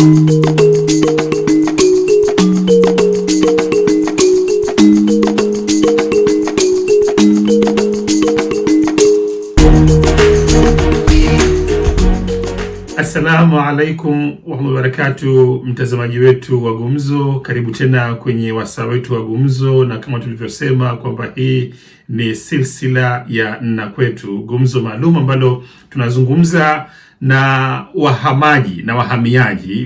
Assalamu alaikum warahmatullahi wabarakatuh, mtazamaji wetu wa Gumzo, karibu tena kwenye wasaa wetu wa Gumzo, na kama tulivyosema kwamba hii ni silsila ya Nna Kwetu, gumzo maalum ambalo tunazungumza na wahamaji na wahamiaji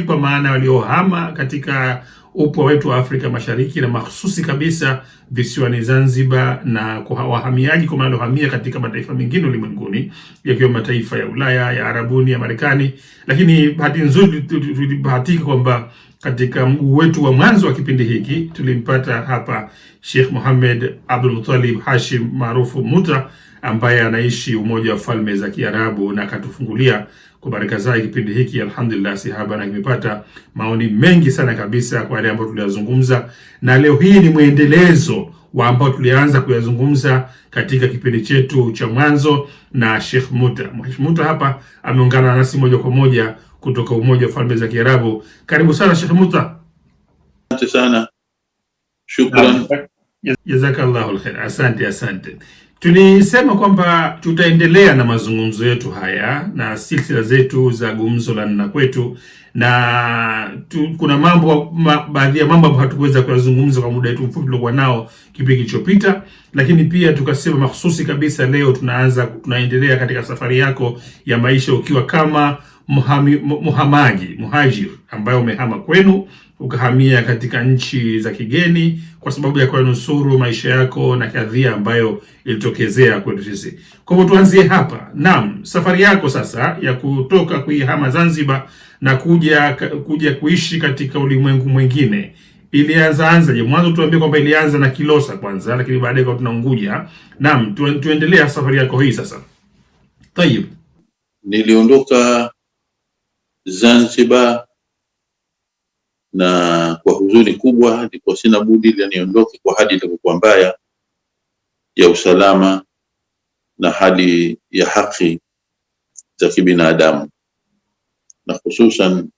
kwa maana waliohama katika upwa wetu wa Afrika Mashariki na mahususi kabisa visiwani Zanzibar, na kwa wahamiaji kwa maana waliohamia katika mataifa mengine ulimwenguni yakiwemo mataifa ya Ulaya, ya Arabuni, ya Marekani. Lakini bahati nzuri tulibahatika kwamba katika mguu wetu wa mwanzo wa kipindi hiki tulimpata hapa Sheikh Mohamed Abdul Muttalib Hashim maarufu Muta, ambaye anaishi Umoja wa Falme za Kiarabu, na akatufungulia kwa baraka zake kipindi hiki. Alhamdulillah, sihaba, na kimepata maoni mengi sana kabisa kwa yale ambayo tuliyazungumza, na leo hii ni mwendelezo wa ambao tulianza kuyazungumza katika kipindi chetu cha mwanzo na Sheikh Muta. Sheikh Muta hapa ameungana nasi moja kwa moja kutoka Umoja wa Falme za Kiarabu. Karibu sana Sheikh Muta. Asante sana. Shukran. Jazakallahu alkhair. Asante. Tulisema kwamba tutaendelea na mazungumzo yetu haya na silsila zetu za Gumzo la Nna Kwetu, na kuna baadhi ya mambo ambayo hatukuweza kuyazungumza kwa muda wetu mfupi tuliokuwa nao kipindi kilichopita, lakini pia tukasema mahususi kabisa leo tunaendelea katika safari yako ya maisha ukiwa kama muhajir ambaye umehama kwenu ukahamia katika nchi za kigeni kwa sababu ya kunusuru maisha yako na kadhia ambayo ilitokezea kwetu sisi. Kwa hivyo tuanzie hapa. Naam, safari yako sasa ya kutoka kuihama Zanzibar na kuja kuishi katika ulimwengu mwingine ilianzaje? Mwanzo tuambie kwamba ilianza na Kilosa kwanza, lakini baadaye kwa tunaunguja. Naam, tuendelea safari yako hii sasa. Tayeb. Niliondoka Zanzibar na kwa huzuni kubwa, nilikuwa sina budi ili niondoke kwa hali iliyokuwa mbaya ya usalama na hali ya haki za kibinadamu, na hususan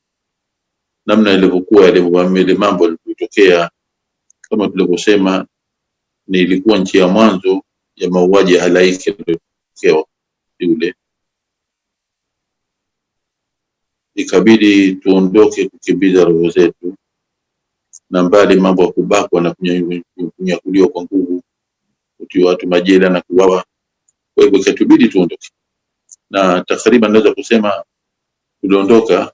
namna ilivyokuwa ile mambo yaliyotokea. Kama tulivyosema, ilikuwa nchi ya mwanzo ya mauaji ya halaiki yaliyotokea yule. Ikabidi tuondoke kukimbiza roho zetu, na mbali mambo ya kubakwa na kunyakuliwa kwa nguvu, kutiwa watu majela na kuwawa. Kwa hivyo ikatubidi tuondoke, na takriban naweza kusema tumeondoka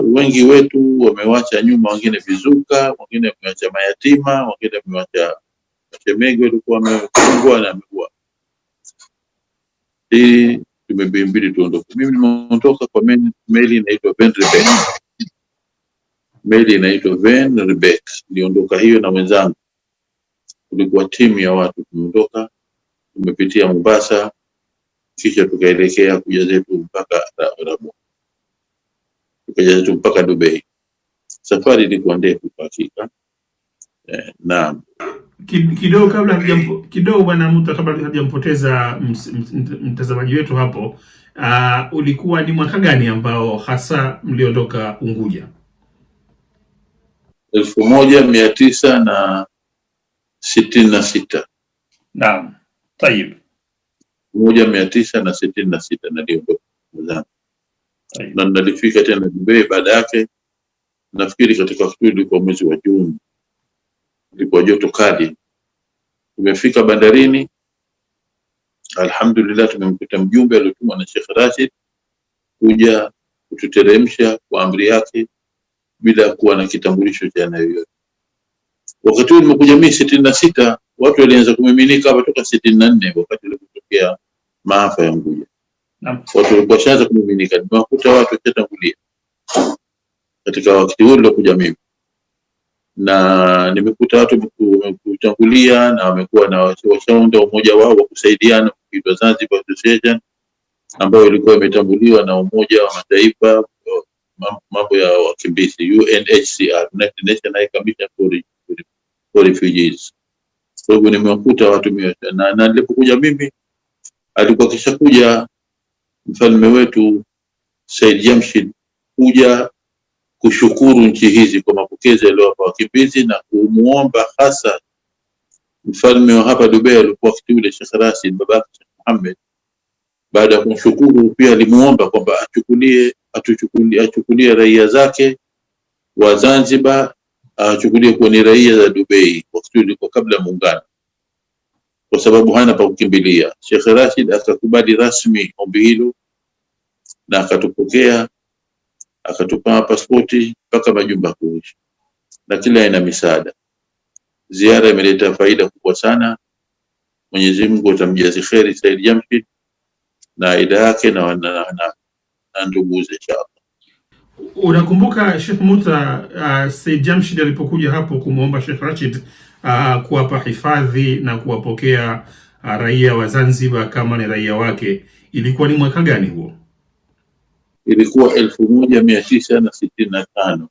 wengi wetu wamewacha nyuma, wengine vizuka, wengine wamewacha mayatima, wengine wamewacha mashemegi walikuwa wamefungwa na wameua. Tumebidi tuondoke. Mimi nimeondoka kwa meli inaitwa Van Riebeeck. Niliondoka hiyo na wenzangu, tulikuwa timu ya watu. Tumeondoka, tumepitia Mombasa, kisha tukaelekea kuja zetu mpaka Arabu, tukaja zetu mpaka Dubai. Safari ilikuwa ndefu kwa hakika. Naam. Kidogo bwana Muta, kabla hajampoteza mtazamaji wetu hapo, ulikuwa ni mwaka gani ambao hasa mliondoka Unguja? 1966. Naam. Tayeb. 1966 niliondoka. Na nilifika tena Dubai baada yake, nafikiri katika kipindi kwa mwezi wa Juni. Ilikuwa joto kali. Tumefika bandarini, alhamdulillah tumemkuta mjumbe aliyotumwa na Sheikh Rashid kuja kututeremsha kwa amri yake bila kuwa na kitambulisho cha aina yoyote. Wakati huo nimekuja mimi 66, watu walianza kumiminika hapa toka 64 wakati ilipotokea maafa ya Unguja. Watu walikuwa shaanza kumiminika, nimewakuta watu wachatangulia katika wakati huo nilikuja mimi, na nimekuta watu kutangulia na wamekuwa na washaunda umoja wao wa kusaidiana kuitwa Zanzibar Association, ambayo ilikuwa imetambuliwa na Umoja wa Mataifa mambo ya wakimbizi, UNHCR, United Nations High Commission for Refugees. Kwa hivyo nimekuta watu na nilipokuja mimi alikuwa kisha kuja mfalme wetu Said Jamshid kuja kushukuru nchi hizi kwa mapokezi aliyowapa wakimbizi na kumuomba hasa mfalme wa hapa Dubai alikuwa wakati ule Sheikh Rashid babake Sheikh Mohammed. Baada ya kumshukuru pia alimuomba kwamba achukulie raia zake wa Zanzibar, achukulie kuwa ni raia za Dubai wakati ule kabla muungano, kwa sababu hana pa kukimbilia. Sheikh Rashid akakubali rasmi ombi hilo na akatupokea, akatupa pasipoti mpaka majumba kuishi na kila aina misaada. Ziara imeleta faida kubwa sana. Mwenyezi Mungu atamjazi kheri Said Jamshid na aida yake na nduguze inshallah. Unakumbuka Sheikh Muta, Said Jamshid alipokuja hapo kumuomba Sheikh Rashid kuwapa hifadhi na kuwapokea raia wa Zanzibar kama ni raia wake, ilikuwa ni mwaka gani huo? Ilikuwa 1965,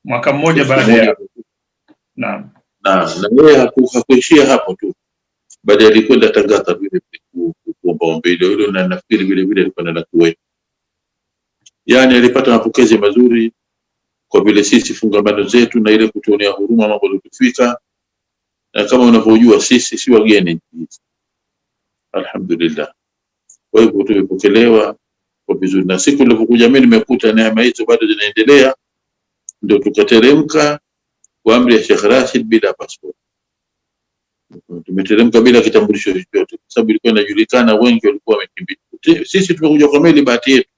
mwaka mmoja baada ya naam. Na yeye hakuishia hapo tu, baada alikwenda Tangata vile kuomba ombi hilo, na nafikiri vile vile alikwenda na Kuwait. Yani alipata mapokezi mazuri kwa vile sisi fungamano zetu na ile kutuonea huruma mambo yaliyofika, na kama unavyojua sisi si wageni hizi, alhamdulillah. Kwa hivyo tumepokelewa kwa vizuri, na siku nilipokuja mimi nimekuta neema hizo bado zinaendelea, ndio tukateremka kwa amri ya Sheikh Rashid bila passport. Tumeteremka bila kitambulisho chochote kwa sababu ilikuwa inajulikana wengi walikuwa wamekimbia. Sisi tumekuja kwa meli, bahati yetu.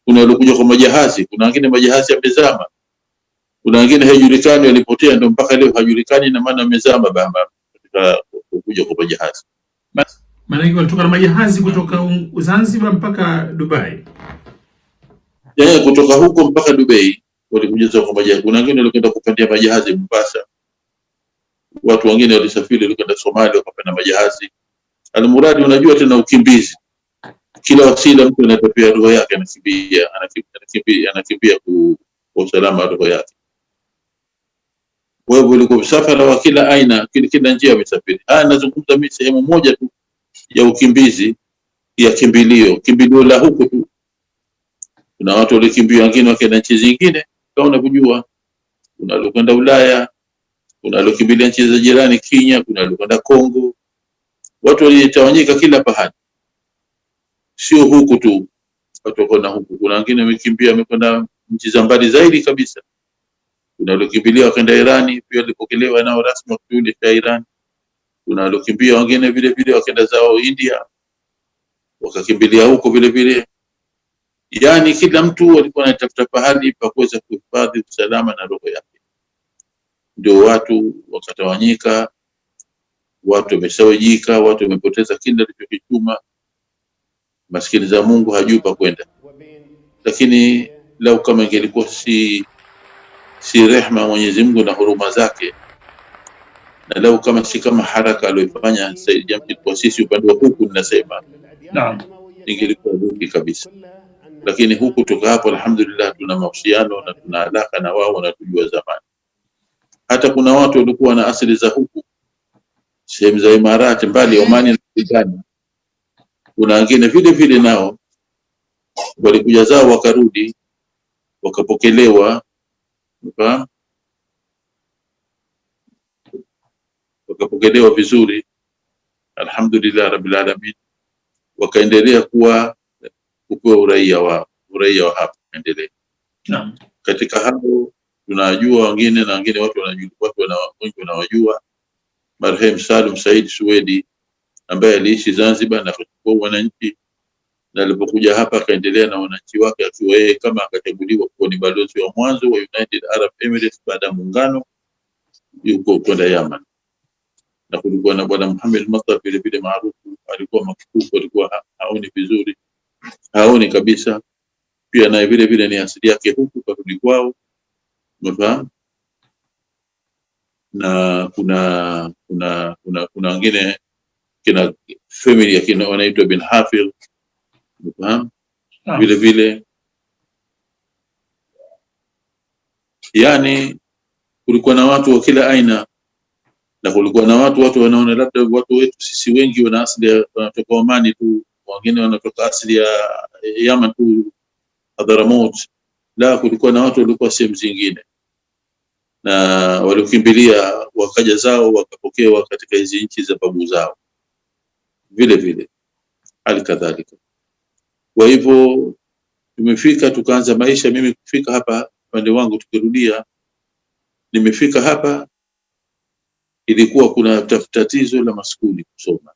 Kuna walikuja kwa majahazi, kuna wengine majahazi yamezama, kuna wengine haijulikani walipotea, ndio mpaka leo hajulikani na maana wamezama baba katika kuja kwa majahazi. Maana walitoka na majahazi kutoka Zanzibar mpaka Dubai. Kutoka huko mpaka Dubai walikuja kwa majahazi. Kuna wengine walikwenda kupandia majahazi Mombasa. Watu wengine walisafiri walikwenda Somalia wakapanda majahazi. Almuradi, unajua tena ukimbizi, kila wasila mtu anatapia roho yake, anakimbia kwa usalama wa roho yake. Kwa hivyo ilikuwa msafara wa kila aina, kila njia amesafiri. Nazungumza mimi sehemu moja tu ya ukimbizi, ya kimbilio la huko tu. Kuna watu walikimbia, wengine wakaenda nchi zingine kama unavyojua. Kuna walikwenda Ulaya, kuna waliokimbilia nchi za jirani Kenya, kuna walikwenda Kongo. Watu walitawanyika kila pahali, sio huku tu. Watu wakaenda huku, kuna wengine wamekimbia wamekwenda nchi za mbali zaidi kabisa. Kuna waliokimbilia wakaenda Irani, pia walipokelewa nao rasmi wakati ule cha Iran. Kuna walikimbia wengine vile vile wakaenda zao India, wakakimbilia huko vile vile. Yani kila mtu alikuwa anatafuta pahali pa kuweza kuhifadhi usalama na roho yake. Ndio watu wakatawanyika, watu wamesawajika, watu wamepoteza kila alichokichuma. Maskini za Mungu hajui pa kwenda. Lakini lau kama ingelikuwa si rehema Mwenyezi Mungu na huruma zake, na lau kama si kama haraka aliyofanya Said Jamshid kwa sisi upande wa huku, ninasema naam, ingelikuwa huki kabisa. Lakini huku toka hapo alhamdulillah tuna mahusiano na tuna alaka na wao, wanatujua zamani. Hata kuna watu walikuwa na asili za huku sehemu za Imarati mbali, Omani na Uganda. Kuna wengine vile vile nao walikuja zao wakarudi wakapokelewa, wakapokelewa vizuri alhamdulillah rabbil alamin, wakaendelea kupewa uraia wa hapa endelee. Naam. Katika hapo tunajua wengine na wengine watu wengi wanawajua marehemu Salum Said Suwedi ambaye aliishi Zanzibar na kuchukua wananchi, na alipokuja hapa akaendelea na wananchi wake, akiwa yeye kama akachaguliwa kuwa ni balozi wa mwanzo wa United Arab Emirates baada ya muungano, yuko kwenda Yaman. Na kulikuwa na bwana Muhammad Matar vile vile maarufu, alikuwa makifuku, alikuwa haoni vizuri, haoni kabisa, pia naye vile vile ni asili yake huku, karudi kwao, umefahamu. Na kuna wengine kina family ya kina wanaitwa bin Hafidh, umefahamu, vile vile. Yani kulikuwa na watu wa kila aina, na kulikuwa na watu wanaona labda watu wetu sisi wengi wana asili wanatoka Omani tu, wengine wanatoka asili ya Yaman tu, Hadhramaut, la kulikuwa na watu walikuwa sehemu zingine na walikimbilia wakaja zao wakapokewa katika hizi nchi za babu zao vile vile alikadhalika. Kwa hivyo tumefika tukaanza maisha. Mimi kufika hapa upande wangu, tukirudia, nimefika hapa ilikuwa kuna tatizo la maskuli kusoma,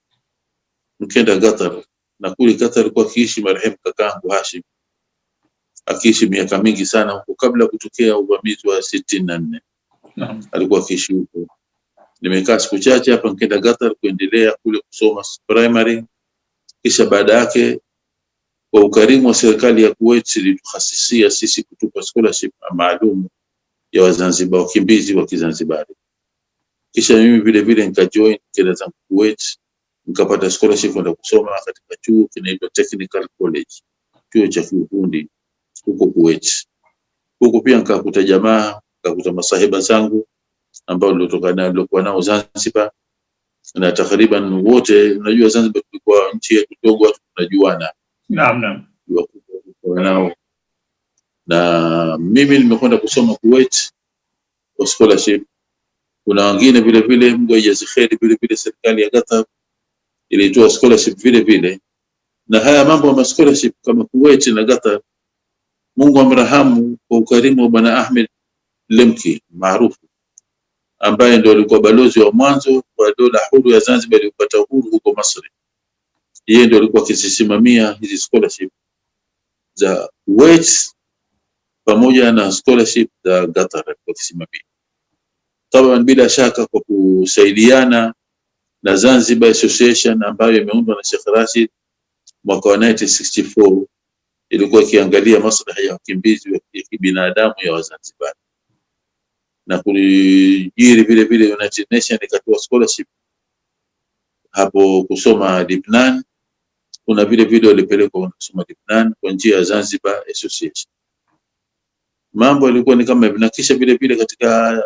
nikaenda Qatar, na kule Qatar alikuwa akiishi marehemu kakaangu Hashim, akiishi miaka mingi sana huko kabla kutokea uvamizi wa 64. Alikuwa akiishi huko. Nimekaa siku chache hapa, nikaenda Qatar kuendelea kule kusoma primary, kisha baada yake kwa ukarimu wa serikali ya Kuwait ilitukhasisia sisi kutupa scholarship maalum ya Wazanzibar, wakimbizi wa Kizanzibari. Kisha mimi vile vile nikajoin kile za Kuwait, nikapata scholarship kwenda kusoma katika chuo kinaitwa Technical College, chuo cha kiufundi huko Kuwait. Huko pia nikakuta jamaa, nikakuta masahiba zangu ambao nilikuwa nao Zanzibar, na takriban wote unajua Zanzibar tulikuwa nchi yetu ndogo, watu tunajuana. Naam. Nao na mimi nimekwenda kusoma Kuwait kwa scholarship. Kuna wengine vile vile, Mungu ajaze kheri, vile vile serikali ya Qatar ilitoa scholarship vile vile. Na haya mambo ya scholarship kama Kuwait na Qatar, Mungu amrahamu kwa ukarimu wa Bwana Ahmed Lemki maarufu, ambaye ndio alikuwa balozi wa mwanzo wa dola huru ya Zanzibar iliyopata uhuru huko Misri. Yeye ndio alikuwa akisimamia hizi scholarship za Kuwait pamoja na scholarship za Qatar kwa kisimamia. Taban bila shaka kwa kusaidiana na Zanzibar Association ambayo imeundwa na Sheikh Rashid mwaka wa 1964, ilikuwa ikiangalia maslahi ya wakimbizi wa kibinadamu ya Wazanzibar. Na kulijiri vile vile United Nations ikatoa scholarship hapo kusoma Lebanon. Kuna vile vile walipelekwa kusoma Lebanon kwa njia ya Zanzibar Association. Mambo yalikuwa ni kama hivi. Na kisha vile vile katika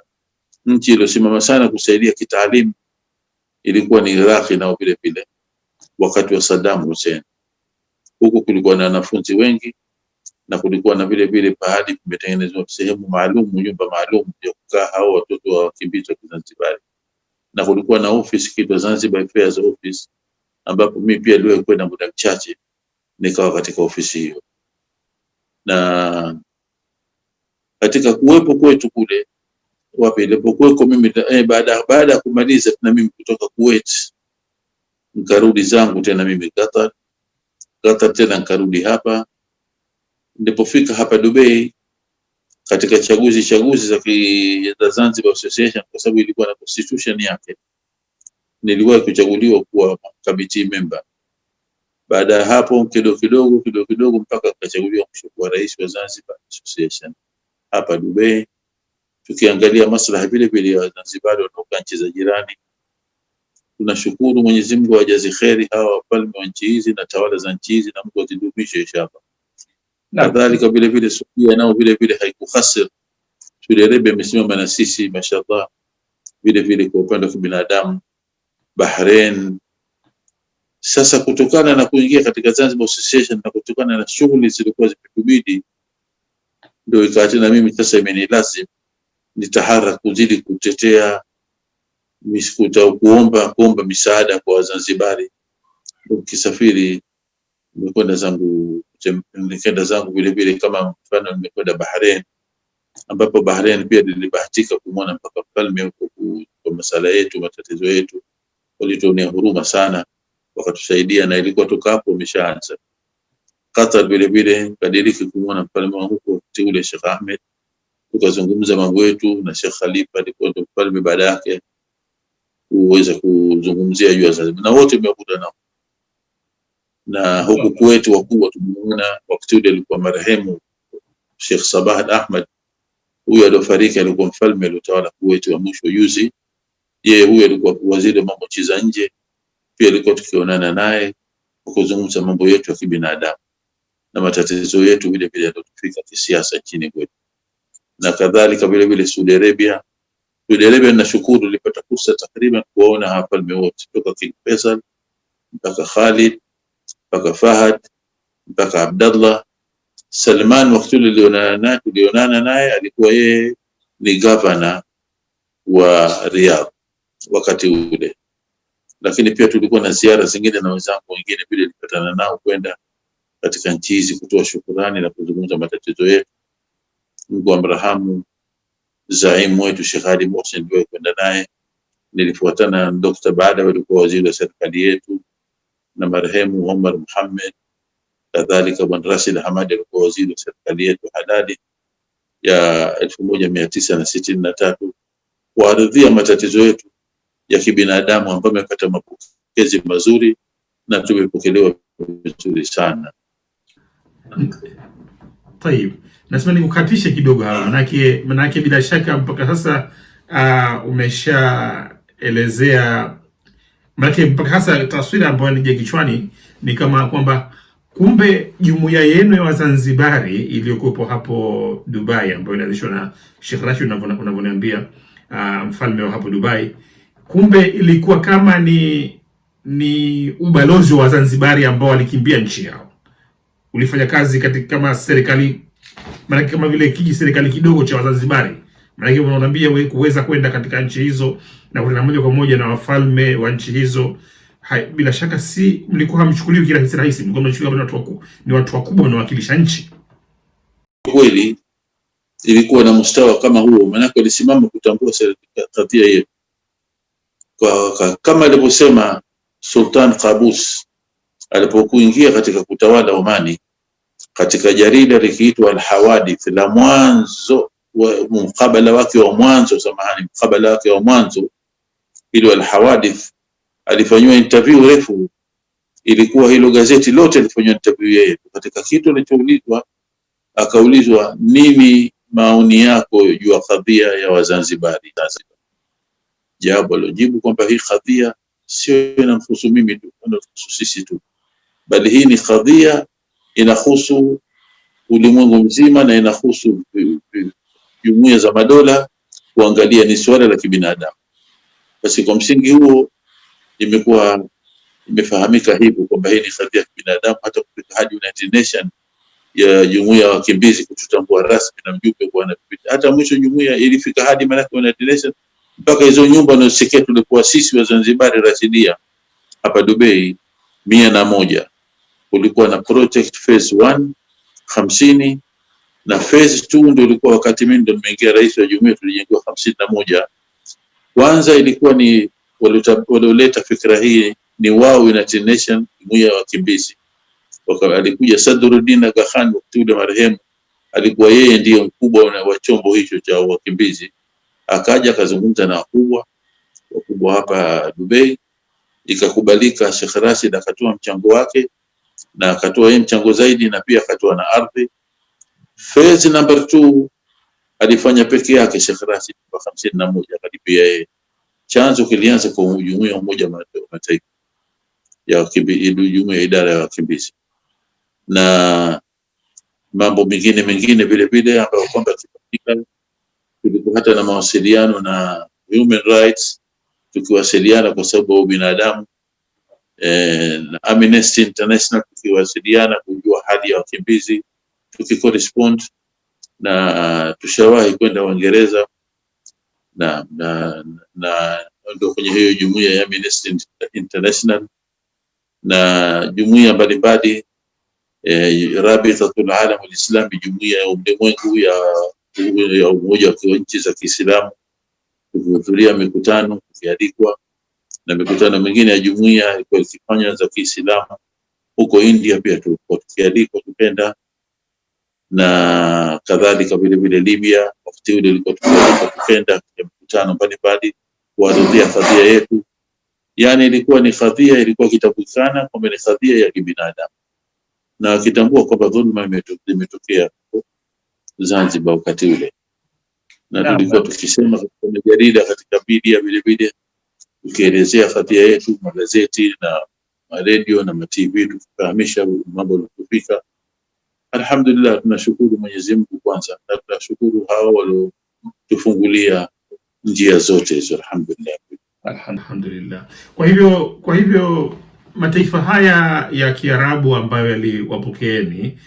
nchi iliyosimama sana kusaidia kitaalimu ilikuwa ni Iraq, nao vile vile wakati wa Saddam Hussein. Huko kulikuwa na wanafunzi wengi, na kulikuwa na vile vile pahali kumetengenezwa sehemu maalum, nyumba maalum ya kukaa hao watoto wa wakimbizi wa Zanzibar. Na kulikuwa na office kiitwa Zanzibar Affairs Office, ambapo mimi pia nilikwenda muda mchache nikawa katika ofisi hiyo. Na katika kuwepo kwetu kule wapi ilipokuweko mimi baada ya kumaliza na mimi kutoka Kuwait, nikarudi zangu tena mimi Qatar tena nikarudi hapa. Nilipofika hapa Dubai katika chaguzi za Zanzibar Association, kwa sababu ilikuwa na constitution yake, niliwahi kuchaguliwa kuwa committee member. Baada ya hapo kidogo mpaka akachaguliwa kuwa rais wa Zanzibar Association hapa Dubai, tukiangalia maslahi vile vile ya Zanzibar na nchi za jirani. Tunashukuru Mwenyezi Mungu ajaze kheri hawa wafalme wa nchi hizi na tawala za nchi hizi, na Mungu atudumishe inshallah. Kadhalika vile vile Saudia nao vile vile haikukhasir. Saudi Arabia imesimama na sisi mashallah vile vile kwa upande wa binadamu. Bahrain. Sasa kutokana na kuingia katika Zanzibar Association na kutokana na shughuli zilikuwa zikitubidi, ndio ikawa tena mimi sasa imenilazimu nitahara kuzidi kutetea kuomba misaada kwa Wazanzibari. Ukisafiri nimekwenda zangu vile vile, kama mfano nimekwenda Bahrain, ambapo Bahrain pia nilibahatika kumwona mpaka mfalme huko kwa masala yetu, matatizo yetu. Walituonea huruma sana, wakatusaidia, na ilikuwa toka hapo imeshaanza. Qatar vile vile kadiriki kumwona mfalme huko ule Sheikh Ahmed, tukazungumza mambo yetu na Sheikh Khalifa alikuwa ndo mfalme baada yake, kuweza kuzungumzia juu ya Zanzibar, na wote tumekuta nao. Na huku Kuwait wakubwa tumeona wakati ule alikuwa marehemu Sheikh Sabah Ahmed, huyu aliofariki alikuwa mfalme aliotawala Kuwait wa mwisho juzi. Yeye huyu alikuwa waziri wa mambo za nje, pia alikuwa tukionana naye kuzungumza mambo yetu ya kibinadamu na matatizo yetu vile vile yalotufika kisiasa nchini kwetu. Na kadhalika vile vile Saudi Arabia nashukuru nilipata fursa takriban kuona wafalme wote kutoka King Faisal mpaka Khalid mpaka Fahad mpaka Abdullah. Salman wakati tulionana naye alikuwa yeye ni governor wa Riyadh wakati ule, lakini pia tulikuwa na ziara zingine na wenzangu wengine vile nilipatana nao kwenda katika nchi hizi kutoa shukrani na kuzungumza matatizo yetu. Mungu amrahamu zaimu wetu Sheikh Ali Mohsen ndio kwenda naye, nilifuatana na Dr. Baada walikuwa waziri wa serikali yetu, na marehemu Omar Muhammad, kadhalika Bwana Rashid Hamad alikuwa waziri wa serikali yetu halali ya 1963 kuaridhia matatizo yetu ya kibinadamu ambayo yamepata mapokezi mazuri na tumepokelewa vizuri sana. Tayeb, nasema nikukatishe kidogo hapo, manake bila shaka mpaka sasa umeshaelezea, manake mpaka sasa taswira ambayo inija kichwani ni kama kwamba kumbe jumuiya yenu ya Wazanzibari iliyokuwepo hapo Dubai ambayo inaanzishwa na Sheikh Rashid unavyoniambia, mfalme wa hapo Dubai, kumbe ilikuwa kama ni ubalozi wa Wazanzibari ambao walikimbia nchi yao. Ulifanya kazi katika kama serikali, maana kama vile serikali kidogo cha Wazanzibari, maana unaniambia wewe kuweza kwenda katika nchi hizo na kuna moja kwa moja na wafalme wa nchi hizo. Bila shaka si mlikuwa hamchukuliwi kirahisi rahisi, mlikuwa mnachukuliwa ni watu wakubwa wanawakilisha nchi. Kweli ilikuwa na mustawa kama huo, maana walisimama kutambua kadhia yetu kama alivyosema Sultan Qaboos alipokuingia katika kutawala Omani, katika jarida likiitwa Al-Hawadith la mwanzo mkabala wake wa mwanzo ile Al-Hawadith alifanywa interview refu, ilikuwa hilo gazeti lote alifanywa interview yeye. Katika kitu alichoulizwa, akaulizwa nini maoni yako juu ya kadhia ya Wazanzibari. Jawabu alojibu kwamba hii kadhia sio inamhusu mimi tu, inahusu sisi tu, bali hii ni kadhia inahusu ulimwengu mzima na inahusu jumuiya za madola kuangalia ni swala la kibinadamu. Basi kwa msingi huo imekuwa imefahamika hivyo kwamba hii ni kadhia ya kibinadamu, hata kufika hadi United Nation ya jumuiya ya wakimbizi kututambua rasmi na mjumbe kwa anapita. Hata mwisho jumuiya ilifika hadi manake United Nation mpaka hizo nyumba unasikia tulikuwa sisi wa Zanzibar Rashidia hapa Dubai 101, kulikuwa na project phase 1 50 na phase 2 ndio ilikuwa wakati mimi ndio nimeingia rais wa jumuiya tulijengewa 51. Kwanza ilikuwa ni walioleta fikra hii ni wao United Nation jumuiya ya wakimbizi. Alikuja Sadruddin Aga Khan wakati ule marehemu, alikuwa yeye ndiye mkubwa wa chombo hicho cha wakimbizi, akaja akazungumza na wakubwa hapa Dubai, ikakubalika. Sheikh Rashid akatoa mchango wake na akatoa yeye mchango zaidi na pia akatoa na ardhi. Phase number 2 alifanya peke yake Sheikh Rashid kwa 51 akalipia yeye. Chanzo kilianza kwa jumuiya Umoja wa Mataifa ya wakimbizi, jumuiya idara ya wakimbizi na mambo mengine vile vile ambayo kwamba tulikuwa hata na mawasiliano na human rights, tukiwasiliana kwa sababu binadamu, na Amnesty International tukiwasiliana kujua hali ya wakimbizi, tukicorrespond, na tushawahi kwenda Uingereza na ndio kwenye hiyo jumuiya ya Amnesty International na jumuiya mbalimbali, Rabitatul Alam al-Islami, jumuiya ya ulimwengu ya umoja wa nchi za Kiislamu, kuhudhuria mikutano ikialikwa, na mikutano mingine ya jumuiya ilikuwa ikifanywa za Kiislamu huko India pia tulikuwa tukialikwa tukenda, na kadhalika vile vile Libya wakati ule ilikuwa tukenda kwa mikutano mbalimbali kuhudhuria kadhia yetu. Yani ilikuwa ni kadhia, ilikuwa kitabukana kwamba ni kadhia ya kibinadamu na kitambua kwamba dhulma imetokea Zanzibar wakati ule, na tulikuwa tukisema katika jarida, katika media vile vile tukielezea kadhia yetu, magazeti na radio na ma-TV tukifahamisha mambo yaliyofika. Alhamdulillah, tunashukuru Mwenyezi Mungu kwanza, na tunashukuru hao waliotufungulia njia zote hizo. Alhamdulillah. Kwa hivyo mataifa haya ya Kiarabu ambayo yaliwapokeeni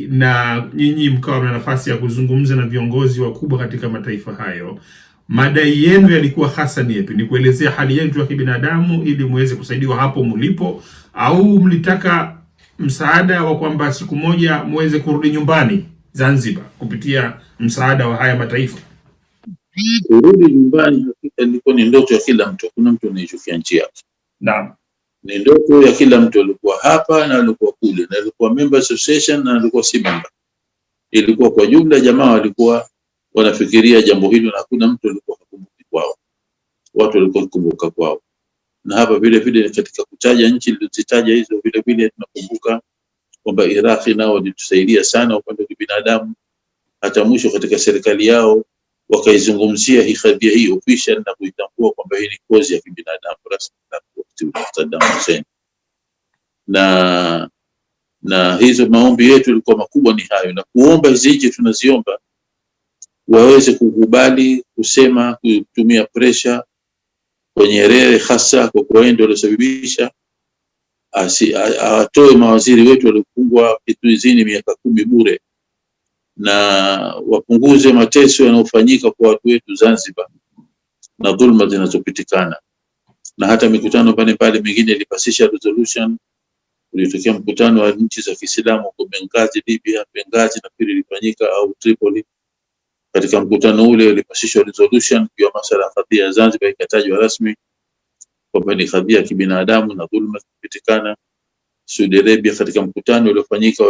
na nyinyi mkawa na nafasi ya kuzungumza na viongozi wakubwa katika mataifa hayo, madai yenu yalikuwa hasa ni yapi? Ni kuelezea hali yenu ya kibinadamu ili muweze kusaidiwa hapo mlipo, au mlitaka msaada wa kwamba siku moja muweze kurudi nyumbani Zanzibar kupitia msaada wa haya mataifa? Kurudi nyumbani hakika ilikuwa ni ndoto ya kila mtu. Kuna mtu anayechukia nchi yake. Naam. Ni ndoto ya kila mtu, alikuwa hapa na alikuwa kule, na alikuwa member association na alikuwa si member. Ilikuwa kwa jumla jamaa walikuwa wanafikiria jambo hilo, na hakuna mtu alikuwa hakumbuki kwao. Watu walikuwa kukumbuka kwao. Na hapa vile vile katika kutaja nchi nilizitaja hizo, vile vile tunakumbuka kwamba Iraq nao walitusaidia sana upande wa kibinadamu. Hata mwisho katika serikali yao wakaizungumzia hii kadhia hii official na kuitambua kwamba hii ni kozi ya kibinadamu rasmi na Saddam Hussein. Na hizo maombi yetu yalikuwa makubwa ni hayo, na kuomba hizi nchi tunaziomba waweze kukubali kusema, kutumia pressure kwa Nyerere hasa kwa kuenda waliosababisha awatoe mawaziri wetu waliofungwa kizuizini miaka 10 bure, na wapunguze mateso yanayofanyika kwa watu wetu Zanzibar na dhulma zinazopitikana. Na hata mikutano mbalimbali mingine ilipasisha resolution. Ulitokea mkutano wa nchi za Kiislamu kwa Benghazi Libya, Benghazi na pili ilifanyika au Tripoli. Katika mkutano ule ulipasishwa resolution kwa masuala ya kadhia ya Zanzibar, ikatajwa rasmi kwamba ni kadhia ya kibinadamu na dhulma zinazopitikana. Saudi Arabia katika mkutano uliofanyika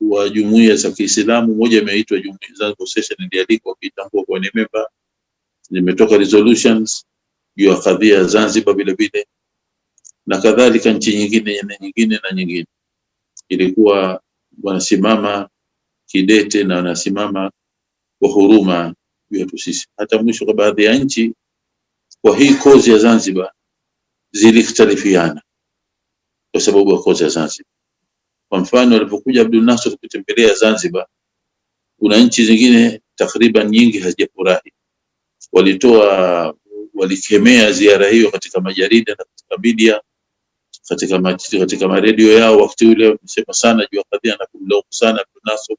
wa jumuiya za Kiislamu, moja imeitwa Jumuiya Zanzibar Session, ilialikwa kitambua kwa ni member, zimetoka resolutions juu ya kadhia ya Zanzibar vile vile, na kadhalika nchi nyingine ilikuwa wanasimama kidete na wanasimama kwa huruma yetu sisi. Hata mwisho kwa baadhi ya nchi kwa hii kozi ya Zanzibar zilikhtalifiana kwa sababu ya kozi ya Zanzibar. Kwa mfano alipokuja Abdul Nasser kutembelea Zanzibar, kuna nchi zingine takriban nyingi hazijafurahi, walikemea ziara hiyo katika majarida na katika media, katika maredio yao. Wakati ule wamesema sana juu ya kadhia na kumlaumu sana Abdul Nasser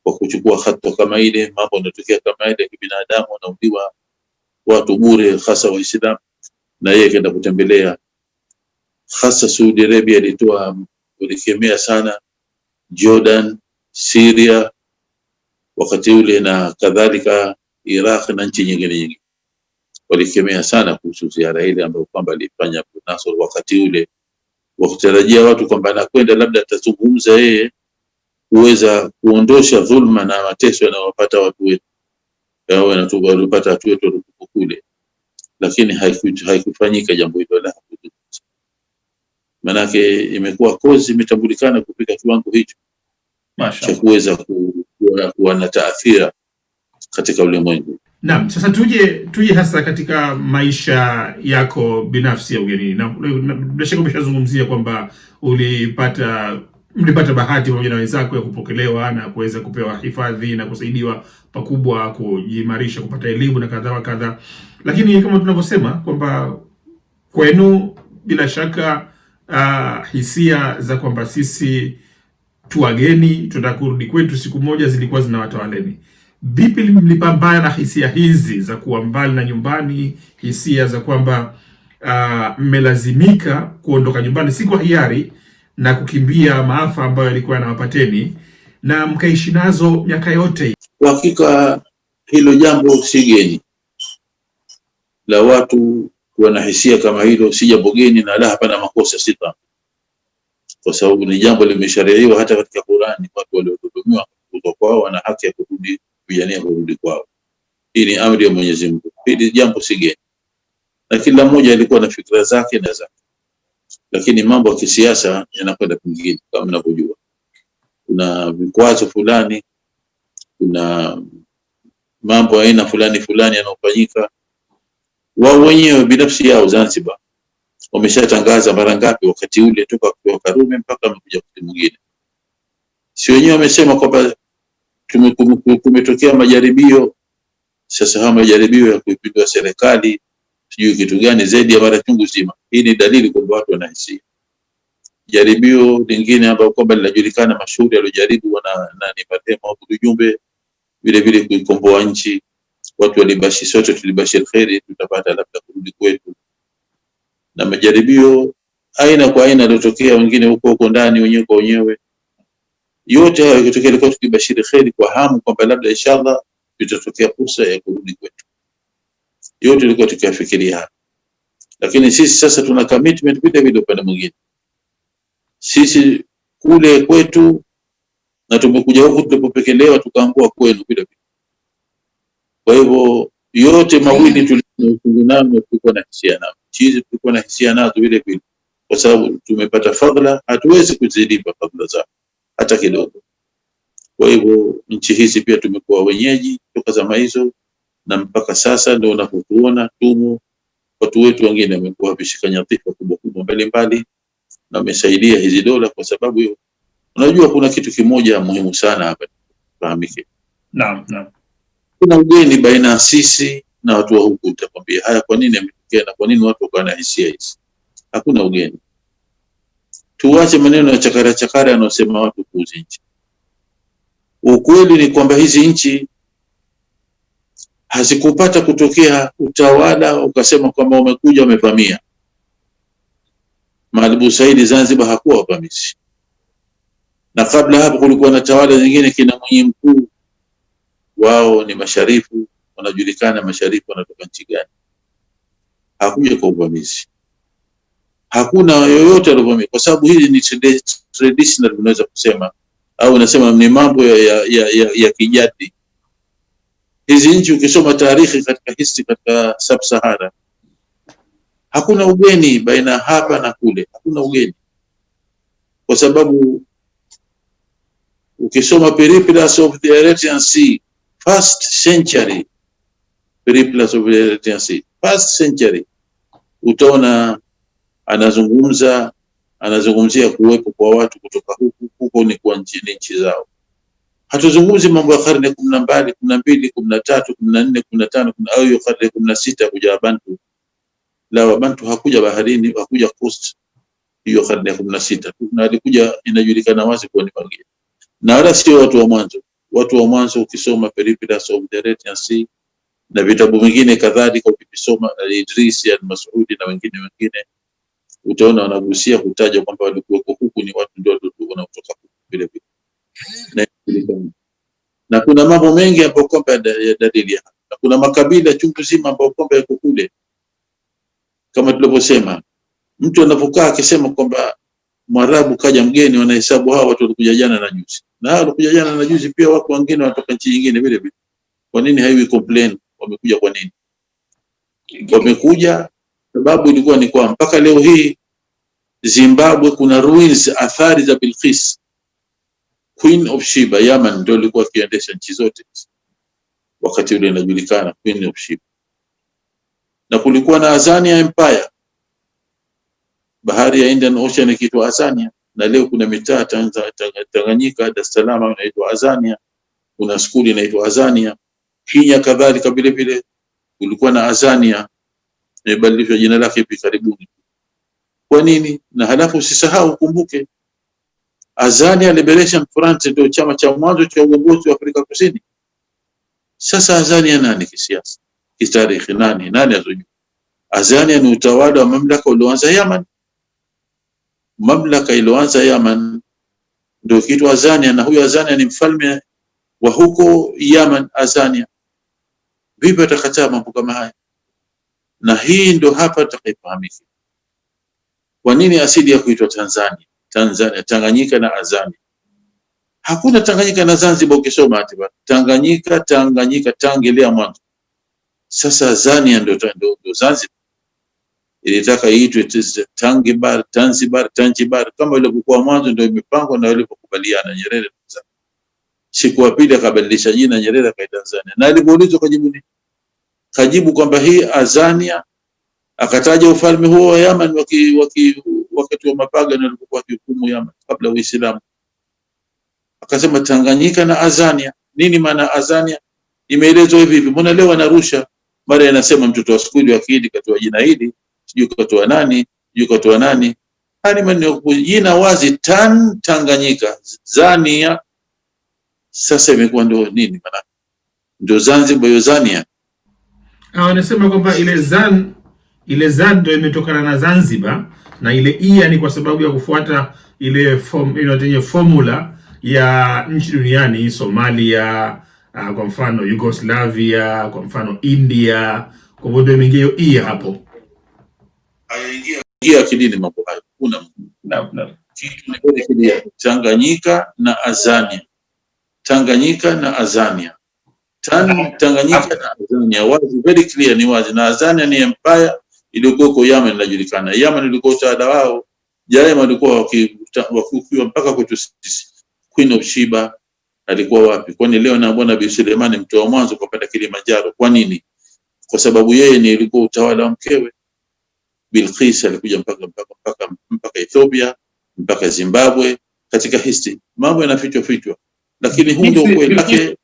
kwa kuchukua hatua kama ile. Mambo yanatokea kama ile kibinadamu, wanauliwa watu bure, hasa Waislamu, na yeye kaenda kutembelea. Hasa Saudi Arabia walikemea sana, Jordan, Syria wakati ule, na kadhalika Iraq na nchi nyingine walikemea sana kuhusu ziara ile ambayo kwamba alifanya Abdul Nasser wakati ule, wakitarajia watu kwamba anakwenda labda atazungumza yeye kuweza kuondosha dhulma na mateso yanayowapata watu wetu, walipata watu wetu kule. Lakini haikufanyika jambo hilo la kuzungumza. Manake imekuwa kozi imetambulikana kufika kiwango hicho cha kuweza kuwa na taathira katika ulimwengu. Naam, sasa tuje hasa katika maisha yako binafsi ya ugenini. Na bila shaka umeshazungumzia kwamba mlipata bahati pamoja na wenzako ya kupokelewa na kuweza kupewa hifadhi na kusaidiwa pakubwa kujimarisha, kupata elimu na kadha wa kadha. Lakini kama tunavyosema kwamba kwenu bila shaka hisia za kwamba sisi tu wageni tunataka kurudi kwetu siku moja zilikuwa zinawatawaleni. Vipi mlipambana na hisia hizi za kuwa mbali na nyumbani, hisia za kwamba mmelazimika kuondoka nyumbani si kwa hiari na kukimbia maafa ambayo yalikuwa yanawapateni, na mkaishi nazo miaka yote? Kwa hakika hilo jambo si geni la watu kuwa na hisia kama hilo, si jambo geni na la hapana makosa sita, kwa sababu ni jambo limeshariiwa hata katika Qur'ani. Watu waliodhulumiwa kutoka kwao wana haki ya kurudi, kujania kurudi kwao. Hii ni amri ya Mwenyezi Mungu. Hili jambo si geni, na kila mmoja alikuwa na fikra zake na zake, lakini mambo ya kisiasa yanakwenda kwingine. Kama mnavyojua, kuna vikwazo fulani, kuna mambo aina fulani yanayofanyika. Wao wenyewe binafsi yao Zanzibar wameshatangaza mara ngapi wakati ule toka kwa Karume mpaka amekuja kwa mwingine, si wenyewe wamesema kwamba tumetokea majaribio. Sasa haya majaribio ya kuipindua serikali sijui kitu gani zaidi ya mara chungu zima. Hii ni dalili kwamba watu wanahisia. Jaribio lingine ambalo kwamba linajulikana mashuhuri aliyojaribu na ni marehemu Abudu Jumbe, vile vile kuikomboa nchi. Watu walibashi, sote tulibashiri kheri tutapata labda kurudi kwetu, na majaribio aina kwa aina yalotokea, wengine huko ndani wenyewe kwa wenyewe. Yote hayo yakitokea, ilikuwa tukibashiri kheri kwa hamu kwamba labda inshallah itatokea fursa ya kurudi kwetu. Yote ilikuwa tukiyafikiria, lakini sisi sasa tuna commitment vile vile upande mwingine. Sisi kule kwetu na tumekuja huku tulipopekelewa tukaangua kwenu vile vile. Kwa hivyo yote mawili tulikuwa na hisia nazo, chizi tulikuwa na hisia nazo vile vile, kwa sababu tumepata fadhila, hatuwezi kuzidipa fadhila zao hata kidogo. Kwa hivyo nchi hizi pia tumekuwa wenyeji toka zama hizo, na mpaka sasa ndio unapotuona tumo. Watu wetu wengine wamekuwa vishika nyadhifa kubwa kubwa mbalimbali na wamesaidia hizi dola, kwa sababu hiyo. Unajua kuna kitu kimoja muhimu sana hapa fahamike. Naam. Kuna ugeni baina ya sisi na watu wa huku. Utakwambia haya, kwa nini yametokea na kwa nini watu wana hisia hizi? Hakuna ugeni. Tuache maneno ya chakara yanayosema watu kuuzi nchi. Ukweli ni kwamba hizi nchi hazikupata kutokea utawala ukasema kwamba umekuja wamevamia. Maalim Said Zanzibar hakuwa wavamizi, na kabla hapo kulikuwa na tawala zingine, kina Mwinyi Mkuu, wao ni masharifu, wanajulikana masharifu wanatoka nchi gani. Hakuja kwa uvamizi, hakuna yoyote aliyovamia, kwa sababu hili ni traditional unaweza kusema, au unasema ni mambo ya kijadi. Hizi nchi ukisoma taarikhi katika history katika Sub-Sahara, hakuna ugeni baina hapa na kule, hakuna ugeni, kwa sababu ukisoma Periplas of the Arabian Sea, first century, Periplas of the Arabian Sea, first century, utaona anazungumzia kuwepo kwa watu kutoka huko ni kwa nchi zao. Hatuzungumzi mambo ya karne 12, 12, 13, 14, 15 au hiyo karne 16 kuja Wabantu. La, Wabantu hakuja baharini, hakuja coast hiyo karne 16 na alikuja, inajulikana wazi kwa ni wageni, na wala sio watu wa mwanzo. Watu wa mwanzo ukisoma Periplas of the Arabian Sea na vitabu vingine kadhalika, ukisoma Idris al-Mas'udi na wengine utaona wanagusia kutaja kwamba walikuwa huku ni watu ndio wanaotoka vile vile, na kuna mambo mengi ambayo kwamba ya dalili hapa, na kuna makabila chungu zima ambayo kwamba yako kule. Kama tulivyosema, mtu anapokaa akisema kwamba Mwarabu kaja mgeni, wanahesabu hao watu walikuja jana na juzi, na hao walikuja jana na juzi pia wako wengine wanatoka nchi nyingine vile vile. Kwa nini haiwi complain wamekuja? Kwa nini wamekuja? Sababu ilikuwa ni kwa mpaka leo hii Zimbabwe kuna ruins, athari za Bilqis, Queen of Sheba. Yaman ndio ilikuwa kiendesha nchi zote wakati ule, inajulikana Queen of Sheba. Na kulikuwa na Azania Empire, bahari ya Indian Ocean ikiitwa Azania, na leo kuna mitaa Tanganyika, Dar es Salaam inaitwa Azania, kuna skuli inaitwa Azania. Kenya kadhalika vile vile kulikuwa na Azania, imebadilishwa jina lake hivi karibuni. Kwa nini? Na halafu usisahau, kumbuke Azania Liberation Front ndio chama cha mwanzo cha uongozi wa Afrika Kusini. Sasa Azania nani kisiasa, kitarikhi? Nani azojua? Azania ni utawala wa mamlaka ulioanza Yaman. Mamlaka iliyoanza Yaman ndio kitu Azania, na huyo Azania ni mfalme wa huko Yaman. Azania vipi atakataa mambo kama haya? Na hii ndio hapa tutakapofahamika kwa nini asili ya kuitwa Tanzania, Tanganyika na Azania. Hakuna Tanganyika na Zanzibar. Ukisoma hatiba Tanganyika tangelea mwanzo. Sasa Azania ndio Zanzibar. Ilitaka iitwe Zanzibar kama ilivyokuwa mwanzo, ndio imepangwa na walipokubaliana Nyerere. Siku ya pili akabadilisha jina, Nyerere akaita Tanzania, na alipoulizwa kajibu kwamba hii Azania, akataja ufalme huo wa Yaman wakati wa mapagani walipokuwa wakihukumu Yaman kabla ya Uislamu. Akasema Tanganyika na Azania. Nini maana Azania? Imeelezwa hivi. Mbona leo anarusha mara anasema mtoto wa skuli wa Kidi katoa jina hili, sijui katoa nani, Hani maneno jina wazi Tanganyika. Zania sasa imekuwa ndio nini maana? Ndio Zanzibar hiyo Zania. Wanasema kwamba ile zan ndio imetokana na Zanzibar, na ile ia ni kwa sababu ya kufuata ile formula ya nchi duniani, Somalia, kwa mfano Yugoslavia, kwa mfano India. Kwa hivyo ndio imeingia hiyo ia hapo. Hayaingia kidini mambo hayo. Kuna kitu ni kile Tanganyika na Azania. Tanganyika na Azania. Tanganyika na Azania wazi, very clear, ni wazi. Na Azania ni empire iliyokuwa kwa Yemen, inajulikana. Yemen ilikuwa utawala wao. Yemen walikuwa wakiwa mpaka kwetu sisi. Queen of Sheba alikuwa wapi? Kwani leo na bwana Bi Suleiman mtu wa mwanzo kupanda Kilimanjaro. Kwa nini? Kwa sababu yeye ni ilikuwa utawala wa mkewe. Bilqis alikuja mpaka Ethiopia, mpaka Zimbabwe. Katika history mambo yanafichwa, lakini huu ndio kweli yake.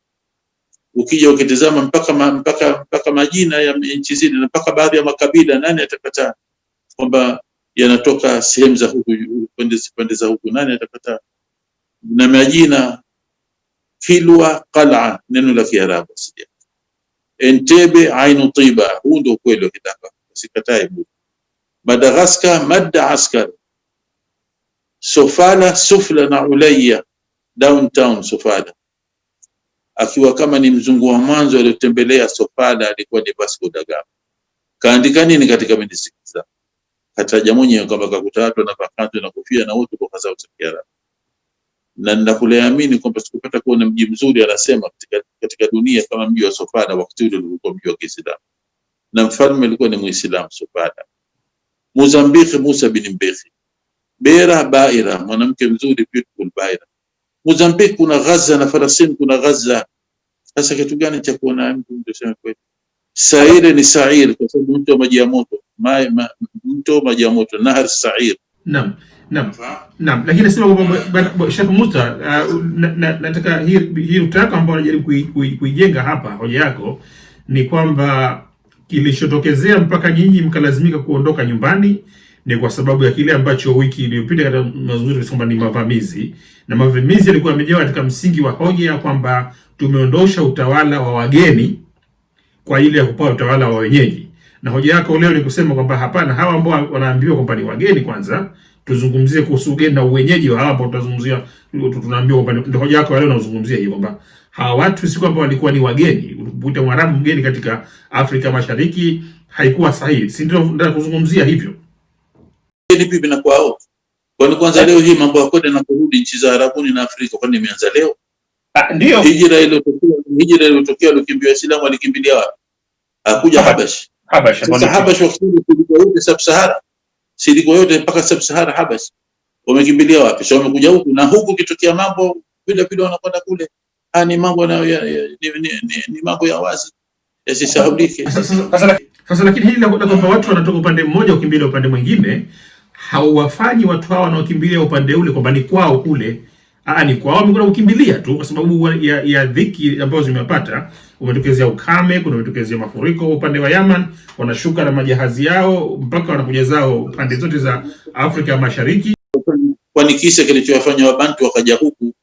Ukija ukitazama mpaka majina ya nchi zile na mpaka baadhi ya makabila, nani atakataa kwamba yanatoka sehemu za huku pande za huku? Nani atakataa? Na majina Kilwa Qal'a, neno la Kiarabu, Entebbe Ainu Tiba, huu ndio kweli ukitaka usikatae. Madagascar Madagascar, Sofala Sufla na Ulayya, downtown Sofala. Akiwa kama ni mzungu wa mwanzo aliyotembelea Sofala alikuwa ni Vasco da Gama. Kaandika nini katika manuscript zake? Kataja mwenyewe kwamba kakuta watu na vakanto na kofia na wote kwa sababu ya Kiarabu. Na ninakuleamini kwamba sikupata kuona mji mzuri, anasema katika dunia kama mji wa Sofala. Wakati ule ulikuwa mji wa Kiislamu na mfalme alikuwa ni Muislamu. Sofala. Mozambique Musa bin Mbeki. Beira Baira, mwanamke mzuri, beautiful Baira. Mozambique kuna Gaza na Palestina kuna Gaza. Sasa kitu gani cha kuona mtu ndio sema kweli? Saire ni Sair kwa sababu mto maji ya moto, mto maji ya moto, Nahar Sair. Naam. Lakini nasema kwamba Sheikh Musa, nataka hii utaka ambao unajaribu kuijenga hapa, hoja yako ni kwamba kilichotokezea mpaka nyinyi mkalazimika kuondoka nyumbani ni kwa sababu ya kile ambacho wiki iliyopita katika mazungumzo kwamba ni mavamizi, na mavamizi yalikuwa yamejawa katika msingi wa hoja kwamba tumeondosha utawala wa wageni kwa ile ya kupata utawala wa wenyeji. Na hoja yako leo ni kusema kwamba hapana, hawa ambao wanaambiwa kwamba ni wageni, kwanza tuzungumzie kuhusu ugeni na uwenyeji wa hawa ambao tutazungumzia, tunaambiwa kwamba ndio hoja yako leo unazungumzia hiyo kwamba hawa watu si kwamba walikuwa ni wageni. Ukuta Mwarabu mgeni katika Afrika Mashariki haikuwa sahihi, si ndio? Nataka kuzungumzia hivyo. Ni vipi na kwao? Kwani kwanza leo hii mambo ya kwenda na kurudi nchi za Arabuni na Afrika kwani imeanza leo? Ndio. Hijra iliyotokea alikimbia Waislamu walikimbilia wapi? Hakuja Habash. Sasa Habash wakati kulikuwa yote Sub-Sahara. Silikuwa yote mpaka Sub-Sahara Habash. Wamekimbilia wapi? Sio wamekuja huku, na huku kitokea mambo vile wanakwenda kule. Ni mambo ni mambo ya wazi. Yasisahaulike. Sasa lakini hili la kwamba watu wanatoka upande mmoja ukimbilia upande mwingine, hauwafanyi watu hawa wanaokimbilia upande ule kwamba ni kwao kule. Ni kwao wamekuwa kukimbilia tu kwa sababu ya dhiki ambazo zimepata. Umetokezea ukame, kuna umetokezea mafuriko upande wa Yemen, wanashuka na majahazi yao mpaka wanakuja zao pande zote za Afrika Mashariki. Kwani kisa kilichowafanya Wabantu wakaja huku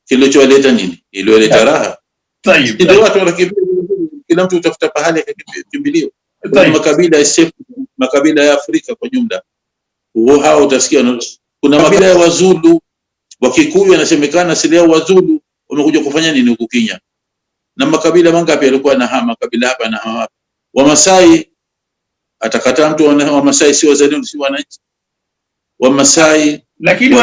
kilichowaleta nini? Iliyoleta raha. Ndio watu wanakimbia, kila mtu utafuta pahali akakimbilia. Makabila ya Afrika kwa jumla. Hao utasikia kuna makabila ya Wazulu, Wakikuyu yanasemekana asili yao Wazulu wamekuja kufanya nini huku Kenya. Na makabila mangapi yalikuwa na hama kabila hapa na hapa. Wamasai atakataa mtu wa Masai si wazalendo, si wananchi. Wamasai lakini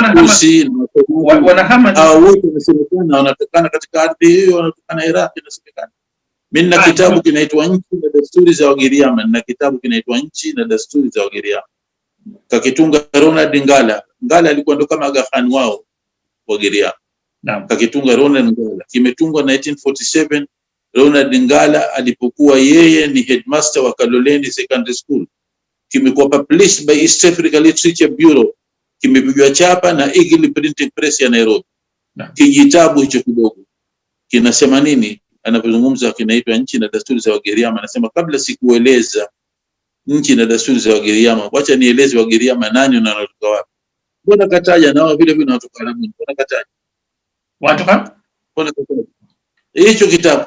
wanahama hao wote wanasemekana wanatokana katika ardhi hiyo, wanatokana Iraq inasemekana. Mimi na kitabu kinaitwa Nchi na Desturi za Wagiriama, na kitabu kinaitwa Nchi na Desturi za Wagiriama. Kakitunga Ronald Ngala. Ngala alikuwa ndo kama Aga Khan wao Wagiriama. Naam. Kakitunga Ronald Ngala. Kimetungwa 1947 Ronald Ngala alipokuwa yeye ni headmaster wa Kaloleni Secondary School. Kimekuwa published by East Africa Literature Bureau. Kimepigwa chapa na Eagle Printing Press ya Nairobi. Kijitabu hicho kidogo kinasema nini? Anapozungumza kinaitwa Nchi na Desturi za Wagiriama, anasema kabla sikueleza nchi na desturi za Wagiriama, wacha nieleze Wagiriama nani na wanatoka wapi. Mbona kataja nao vile vile watu Arabuni? Mbona kataja watu kama mbona kataja hicho kitabu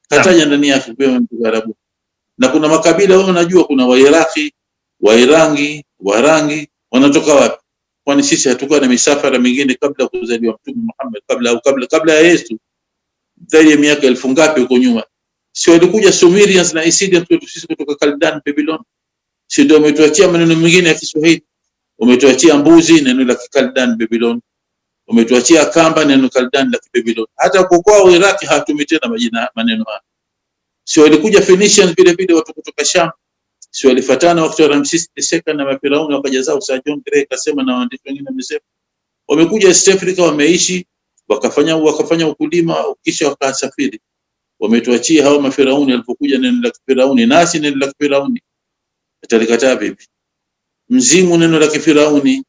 kataja ndani yake kwa watu Arabuni? Na kuna makabila wao unajua, kuna Wairaki, Wairangi, Warangi, wanatoka wapi? Kwani sisi hatukuwa na misafara mingine kabla kuzaliwa Mtume Muhammad, kabla ya Yesu, zaidi ya miaka 1000 ngapi huko nyuma? Si walikuja Sumerians na Assyrians kwetu sisi kutoka Kaldan, Babylon? Si ndio umetuachia maneno mengine ya Kiswahili? Umetuachia mbuzi, neno la Kaldan Babylon. Umetuachia kamba, neno Kaldan la Babylon. Hata kwa Iraki hatumi tena maneno haya. Si walikuja Phoenicians vile vile, watu kutoka Sham? Si walifuatana wakati wa Ramses II na mafirauni wakaja zao. Sir John Gray kasema na waandishi wengine wamesema, wamekuja East Africa, wameishi, wakafanya ukulima, kisha wakasafiri. Wametuachia hao mafirauni. Walipokuja neno la Firauni, nasi neno la Firauni atalikataa vipi? Mzimu neno la Kifirauni,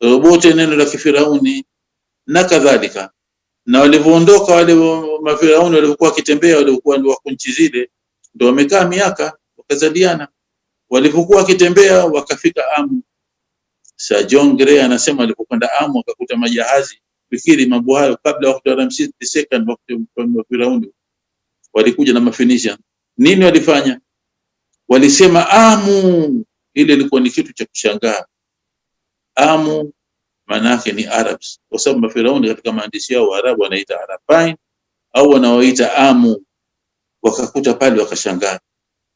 robote neno la Kifirauni na kadhalika. Na walivyoondoka wale mafirauni walikuwa wakitembea, walikuwa ndio wa nchi zile, ndio wamekaa miaka wakazaliana. Walipokuwa wakitembea wakafika Amu. Sir John Gray anasema alipokwenda Amu wakakuta majahazi. Fikiri mambo hayo kabla wakati wa Ramses II, wakati wa mafirauni walikuja na Maphoenician. Nini walifanya? Walisema Amu. Ile ilikuwa ni kitu cha kushangaa. Amu maana yake ni Arabs, kwa sababu mafirauni katika maandishi yao Waarabu wanaita Arabain au wanaoita Amu. Wakakuta pale wakashangaa,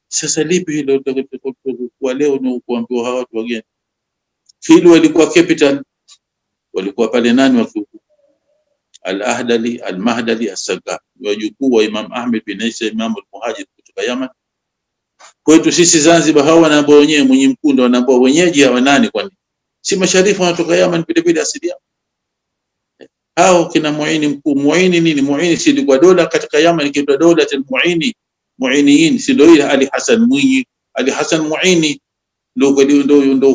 sasa lipi hilo kwa leo ni kuambiwa hawa watu wageni? Kile walikuwa capital, walikuwa pale nani wakiuku? Al-Ahdali, Al-Mahdali, As-Sagaf, wajukuu wa Imam Ahmed bin Isa, Imam al-Muhajir kutoka Yaman. Kwetu sisi Zanzibar hawa wanaambao wenyewe mwenye mkunda, wanaambao wenyeji hawa nani? Kwani si masharifu wanatoka Yaman vile vile asili yao? Hao kina Muini mkuu. Muini nini? Muini si ilikuwa dola katika Yaman, ikiitwa dola al-Muini, Muiniin, si ndio ile Ali Hassan Mwinyi, Ali Hassan Muini, ndio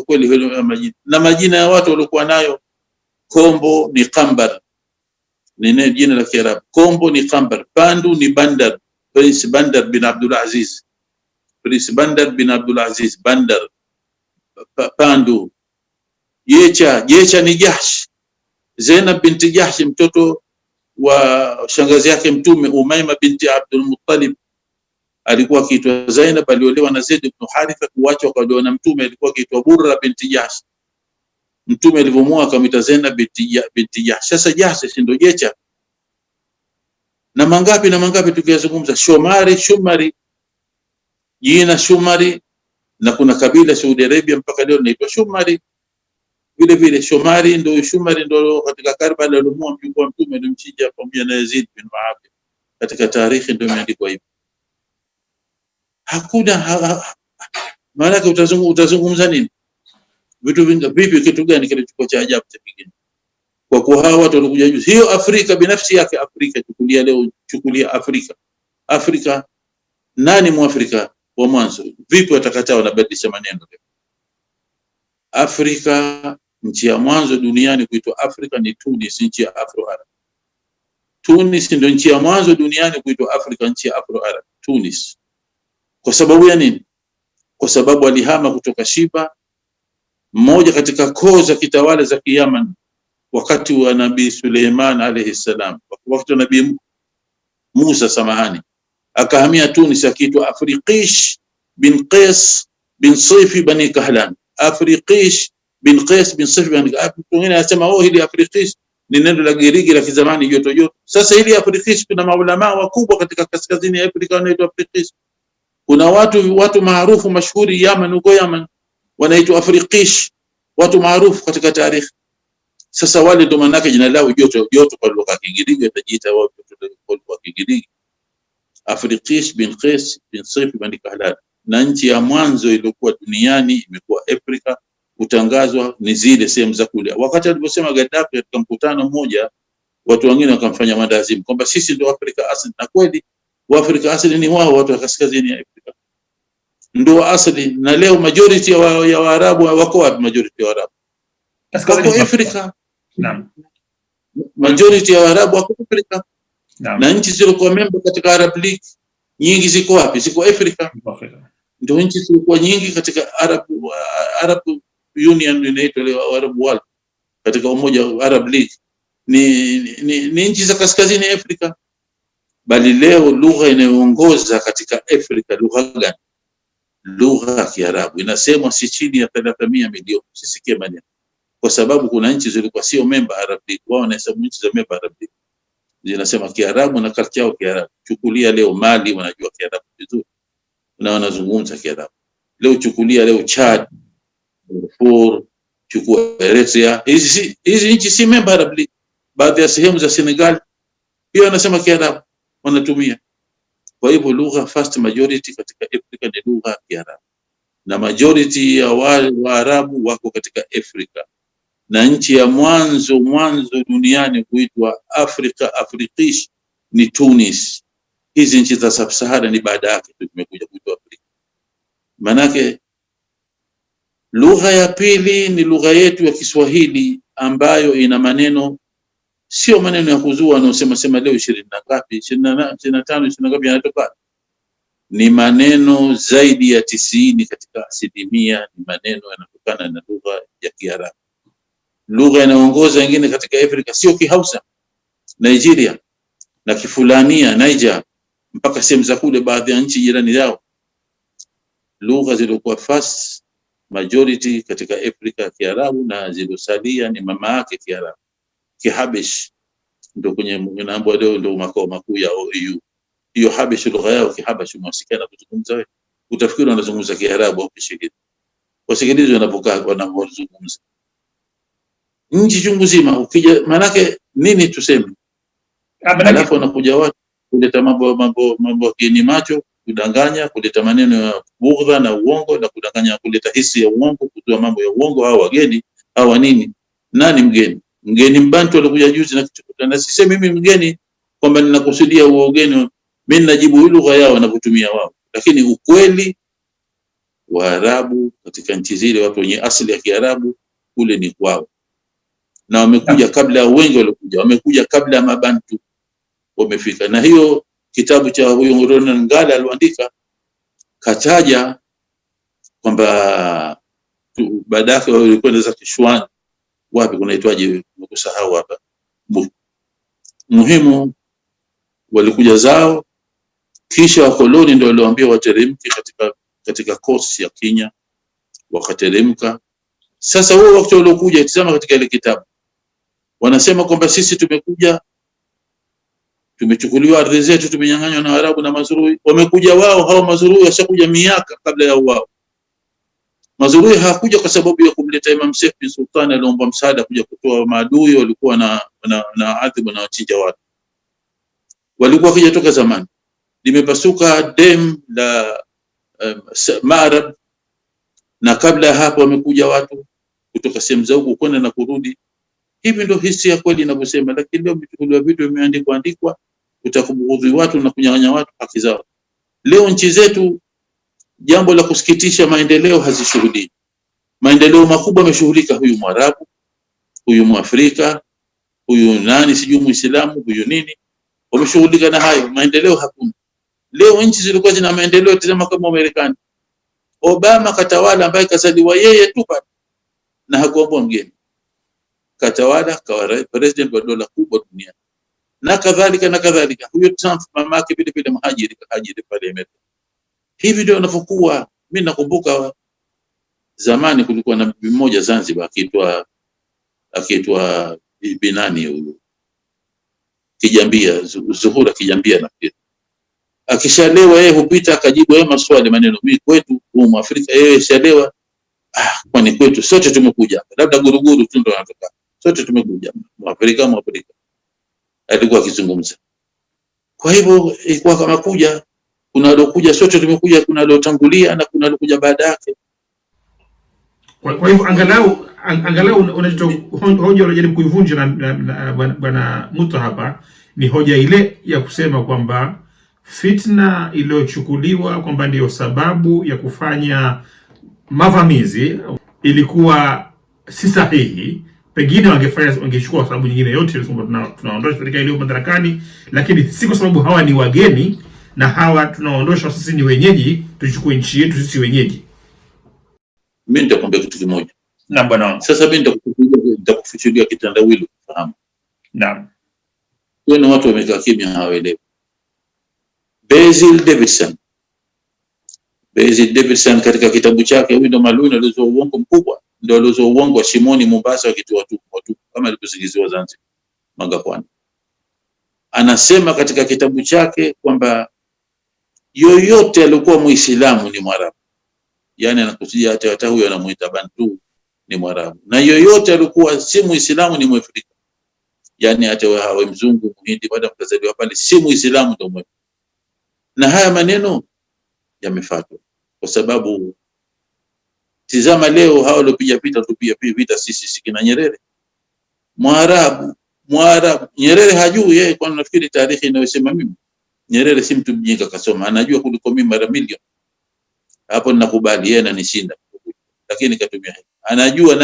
kweli hilo majina. Na majina ya watu walikuwa nayo. Kombo ni Kambar, ni jina la Kiarabu. Kombo ni Kambar, Pandu ni Bandar, Prince Bandar bin Abdul Aziz, Prince Bandar bin Abdul Aziz, Bandar, Pandu. Jecha ni Jahsh, Zainab binti Jahsh, mtoto wa shangazi yake Mtume Umaima binti Abdul Muttalib, alikuwa akiitwa Zainab, aliolewa na Zaid ibn Haritha, kuacha akaolewa na Mtume, alikuwa akiitwa Burra binti Jahsh. Mtume alivyomuoa akamwita Zainab binti Jahsh. Sasa Jahsh ndio Jecha. Na mangapi tukiyazungumza. Shumari, jina Shumari, na kuna kabila Saudi Arabia mpaka leo linaitwa Shumari. Vile vile Shumari ndio katika Karbala alimuoa mjukuu wa Mtume, alimchinja pamoja na Yazid bin Muawiya. Katika tarehe ndio imeandikwa hivyo. Hakuna maana utazungumza nini? Vitu vingi vipi? Kitu gani kilichokuwa cha ajabu cha kingine? Kwa kuwa hawa watu walikuja juzi. Hiyo Afrika binafsi yake, Afrika chukulia leo, chukulia Afrika, nani Mwafrika wa mwanzo? Vipi watakataa wanabadilisha maneno leo? Afrika, nchi ya mwanzo duniani kuitwa Afrika ni Tunis, nchi ya Afro-Arab. Tunis ndio nchi ya mwanzo duniani kuitwa Afrika, nchi ya Afro-Arab, Tunis. Kwa sababu ya nini? Kwa sababu alihama kutoka Shiba, mmoja katika koo za kitawala za Kiyaman, wakati wa Nabii Suleiman alayhi salam, wakati wa Nabii Musa samahani, akahamia Tunis, akiitwa Afriqish bin Qais bin Sayf bani Kahlan. Afriqish bin Qais bin Sayf bani Kahlan. Wengine wanasema hili Afriqish ni neno la Giriki la kizamani, joto. Sasa hili Afriqish, kuna maulama wakubwa katika kaskazini ya Afrika wanaitwa Afriqish. Kuna watu maarufu mashuhuri Yaman, huko Yaman wanaitwa Afriqish, watu maarufu katika tarehe. Sasa wale ndio manake jina lao joto kwa lugha ya Kigiriki, watajiita wao kwa lugha ya Kigiriki Afriqish bin Qais bin Sayf bin Kahlan. Na nchi ya mwanzo iliyokuwa duniani imekuwa Afrika kutangazwa ni zile sehemu za kule. Wakati aliposema Gaddafi katika mkutano mmoja, watu wengine wakamfanya mandazimu kwamba sisi ndio Afrika asili, na kweli Waafrika asili ni wao, watu wa kaskazini ya Afrika ndio asili. Na leo majority ya Waarabu wako wapi? Majority ya Waarabu wako Afrika. Naam, majority ya Waarabu wako Afrika. Naam. Na nchi zilizokuwa member katika Arab League nyingi ziko wapi? Ziko Afrika. Ndio nchi zilikuwa nyingi katika Arab Union inaitwa leo Arab World, katika Umoja wa Arab League ni nchi za kaskazini Afrika, bali leo lugha inayoongoza katika Afrika lugha gani? Lugha ya Kiarabu. Inasemwa si chini ya 300 milioni. Sisikie maneno, kwa sababu kuna nchi zilikuwa sio member Arab League, wao wanahesabu nchi za member Arab League zinasema Kiarabu na culture yao Kiarabu. Chukulia leo Mali wanajua Kiarabu vizuri na wanazungumza Kiarabu. Leo chukulia leo Chad, Darfur, chukua Eritrea, hizi nchi si member Arab League. Baadhi ya sehemu za Senegal pia wanasema Kiarabu wanatumia. Kwa hivyo lugha first majority katika Afrika ni lugha ya Kiarabu, na majority ya wale Waarabu wako katika Afrika, na nchi ya mwanzo duniani kuitwa Afrikish ni Tunis. Hizi nchi za Sub-Sahara ni baada yake tumekuja kuitwa Afrika. Manake lugha ya pili ni lugha yetu ya Kiswahili, ambayo ina maneno, sio maneno ya kuzua na sema leo 20 na ngapi 25 20 ngapi yanatoka, ni maneno zaidi ya 90 katika asilimia ni maneno yanatokana na lugha ya Kiarabu. Lugha inaongoza nyingine katika Afrika sio Kihausa, Nigeria, na Kifulania Niger, mpaka sehemu za kule baadhi ya nchi jirani zao. Lugha zilizokuwa first majority katika Afrika ya Kiarabu na zilizosalia ni mama yake Kiarabu. Kihabesh ndio kwenye mambo leo ndio makao makuu ya OEU. Hiyo Habesh lugha yao Kihabesh, mwasikana kuzungumza wewe utafikiri wanazungumza Kiarabu au Kishikili. Wasikilize wanapokaa wanazungumza. Nchi chungu zima ukija, manake nini tuseme? Alafu wanakuja watu kuleta mambo kieni macho, kudanganya, kuleta maneno ya bughdha na uongo, na kudanganya, kuleta hisi ya uongo, kutoa mambo ya uongo. Hao wageni hawa nini? Nani mgeni? Mgeni Mbantu alikuja juzi na kitukutana. Sisemi mimi mgeni kwamba ninakusudia huo ugeni, mimi ninajibu lugha yao wanapotumia wao, lakini ukweli Waarabu katika nchi zile, watu wenye asili ya Kiarabu kule ni kwao, na wamekuja kabla ya wengi walikuja, wamekuja kabla ya Mabantu wamefika. Na hiyo kitabu cha huyo Ronan Ngala aliandika, kataja kwamba baadaye walikwenda za Kishwani, wapi kunaitwaje, nimekusahau hapa, muhimu walikuja zao, kisha wakoloni ndio walioambia wateremke katika coast ya Kenya, wakateremka. Sasa huo wakati waliokuja, tazama katika ile kitabu wanasema kwamba sisi tumekuja, tumechukuliwa ardhi zetu, tumenyang'anywa na Waarabu na Mazurui. Wamekuja wao, hao Mazurui washakuja miaka kabla ya wao. Mazurui hakuja kwa sababu ya kumleta Imam Seif bin Sultan, aliomba msaada kuja kutoa maadui walikuwa na adhibu na wachinja watu. Walikuwa kija toka zamani, limepasuka dem la Maarab, na kabla hapo wamekuja watu kutoka sehemu za huko kwenda na kurudi. Hivi ndio hisia kweli inavyosema. Lakini leo vitu vimeandikwa utakubughudhi watu na kunyang'anya watu haki zao. Leo nchi zetu, jambo la kusikitisha, maendeleo hazishuhudii. Maendeleo makubwa yameshughulika huyu Mwarabu, huyu Mwafrika, huyu nani sijui Muislamu, huyu nini, wameshughulika na hayo. Maendeleo hakuna. Leo nchi zilikuwa zina maendeleo, tazama kama Marekani. Obama katawala, ambaye kasaliwa yeye tu na hakuomba mgeni, katawala kawa president wa dola kubwa duniani, na kadhalika. Huyo Trump mamake vile vile mhajiri pale Amerika. Hivi ndio wanapokuwa. Mimi nakumbuka zamani kulikuwa na bibi mmoja Zanzibar akiitwa Binani huyo Kijambia, Zuhura Kijambia nafikiri. Akishalewa yeye hupita akajibu yeye maswali maneno, mimi kwetu huko Afrika yeye shalewa, kwani kwetu sote tumekuja, labda guruguru tu ndo anatoka, sote tumekuja Mwafrika. Alikuwa akizungumza. Kwa hivyo ilikuwa kama kuja, kuna alokuja, sote tumekuja, kuna alotangulia na kuna alokuja baada yake. Kwa hivyo angalau unacho hoja unajaribu kuivunja na bwana Muta hapa, ni hoja ile ya kusema kwamba fitna iliyochukuliwa kwamba ndiyo sababu ya kufanya mavamizi ilikuwa si sahihi. Pengine wangechukua sababu nyingine yote, tunaondosha serikali iliyo madarakani, lakini si kwa sababu hawa ni wageni na hawa tunaondosha sisi ni wenyeji, tuchukue nchi yetu sisi wenyeji. Mimi nitakwambia kitu kimoja. Na bwana, sasa mimi nitakufichulia kitendawili kufahamu. Naam. Kuna watu wamekaa kimya hawaelewi. Basil Davidson katika kitabu chake, huyu ndo Maluni alizua uongo mkubwa, ndio alizua uongo wa Shimoni Mombasa wakitu watu kama ilivyosingiziwa Zanzibar Mangapwani. Anasema katika kitabu chake kwamba yoyote alikuwa Muislamu ni Mwarabu, yani anakusudia hata huyo anamuita Bantu ni Mwarabu, na yoyote alikuwa si Muislamu ni Mwafrika, yani hata hawe mzungu Muhindi baada mtazaliwa pale si Muislamu ndio Mwafrika. Na haya maneno yamefuatwa kwa sababu tizama leo hao waliopiga vita sisi kina Nyerere, Mwarabu Nyerere hajui yeye, kwa nafikiri tarehe inayosema mimi Nyerere si mtu mjinga, kasoma, anajua kuliko mimi mara milioni. Hapo ninakubali yeye ananishinda, lakini katumia anajua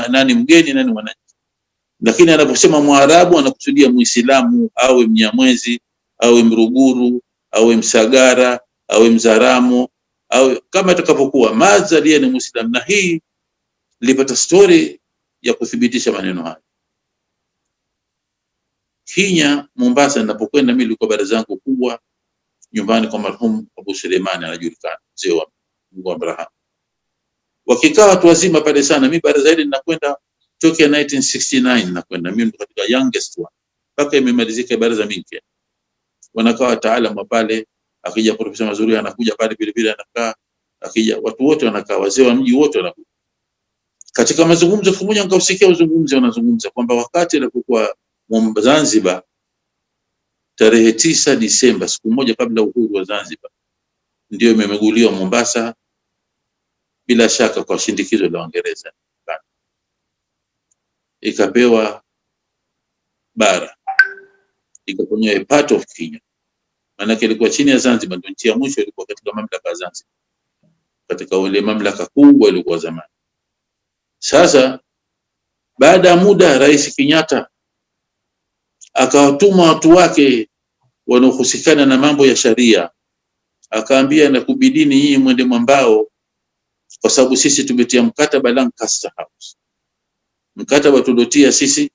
nani mgeni nani mwananchi. Lakini anaposema Mwarabu anakusudia Muislamu, awe Mnyamwezi, awe Mruguru, awe Msagara, awe Mzaramo, au kama atakapokuwa Mazali ni Muislamu. Na hii nilipata story ya kuthibitisha maneno haya. Kenya Mombasa ninapokwenda mimi, nilikuwa baraza zangu kubwa nyumbani kwa marhum Abu Suleiman, anajulikana mzee wa Abraham. Wakikaa watu wazima pale sana, mimi baraza hili ninakwenda tokea 1969 nakwenda mimi katika youngest one mpaka imemalizika baraza mingi. Wanakaa wataalamu pale, akija Profesa Mazuri anakuja pale vile vile anakaa, akija watu wote wanakaa, wazee wa mji wote wanakuja. Katika mazungumzo pamoja nikausikia wanazungumza kwamba wakati alipokuwa Zanzibar tarehe 9 Disemba, siku moja kabla uhuru wa Zanzibar, ndio imemeguliwa Mombasa, bila shaka kwa shindikizo la Uingereza, ikapewa bara, ikafanywa a part of Kenya. Maana ilikuwa chini ya Zanzibar, ndio nchi ya mwisho ilikuwa katika mamlaka ya Zanzibar, katika ile mamlaka kubwa ilikuwa zamani. Sasa baada ya muda, Rais Kenyatta akawatuma watu wake wanaohusikana na mambo ya sharia, akaambia na kubidini hii mwende mwambao, kwa sababu sisi tumetia mkataba Lancaster House. Mkataba tuliotia sisi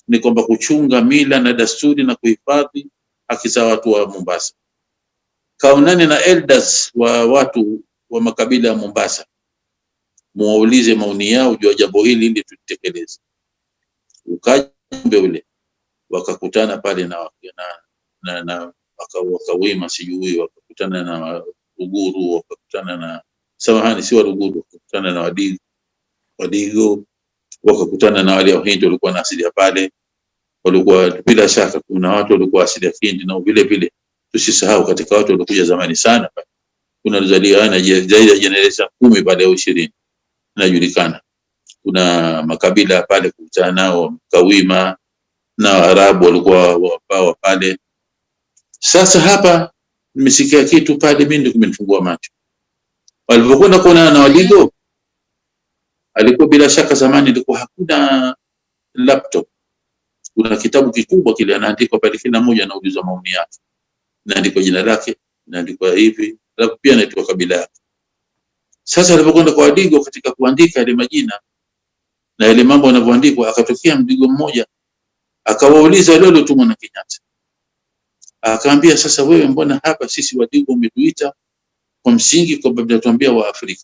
ni kwamba kuchunga mila na desturi na kuhifadhi haki za watu wa Mombasa. Kaonane na elders wa watu wa makabila ya Mombasa, muwaulize maoni yao juu ya jambo hili ili tutekeleze. Ukajumbe ule wakakutana pale na wakawima sijui, wakakutana na Ruguru, wakakutana na samahani si wa Ruguru, wakakutana na Wadigo, wakakutana na wale Wahindi walikuwa na asili ya pale, walikuwa bila shaka kuna watu walikuwa asili ya Hindi, na vile vile tusisahau katika watu walikuja zamani sana pale kuna alizaliana zaidi ya generation 10 pale au 20 inajulikana. Kuna makabila pale kukutana nao, Kawima na Arabu walikuwa wao pale. Sasa hapa nimesikia kitu pale, mimi ndio kimenifungua macho. Walipokwenda kuonana na Wadigo, alikuwa bila shaka zamani ilikuwa hakuna laptop, kuna kitabu kikubwa kile anaandikwa pale, kila mmoja anaulizwa maoni yake, naandikwa jina lake, naandikwa hivi, alafu pia anaitwa kabila yake. Sasa alipokwenda kwa Wadigo katika kuandika ile majina na ile mambo yanavyoandikwa, akatokea Mdigo mmoja akawauliza leo tu mwana Kenyatta, akaambia sasa, wewe mbona hapa sisi Wadigo umetuita kwa msingi kwamba mtatuambia wa Afrika,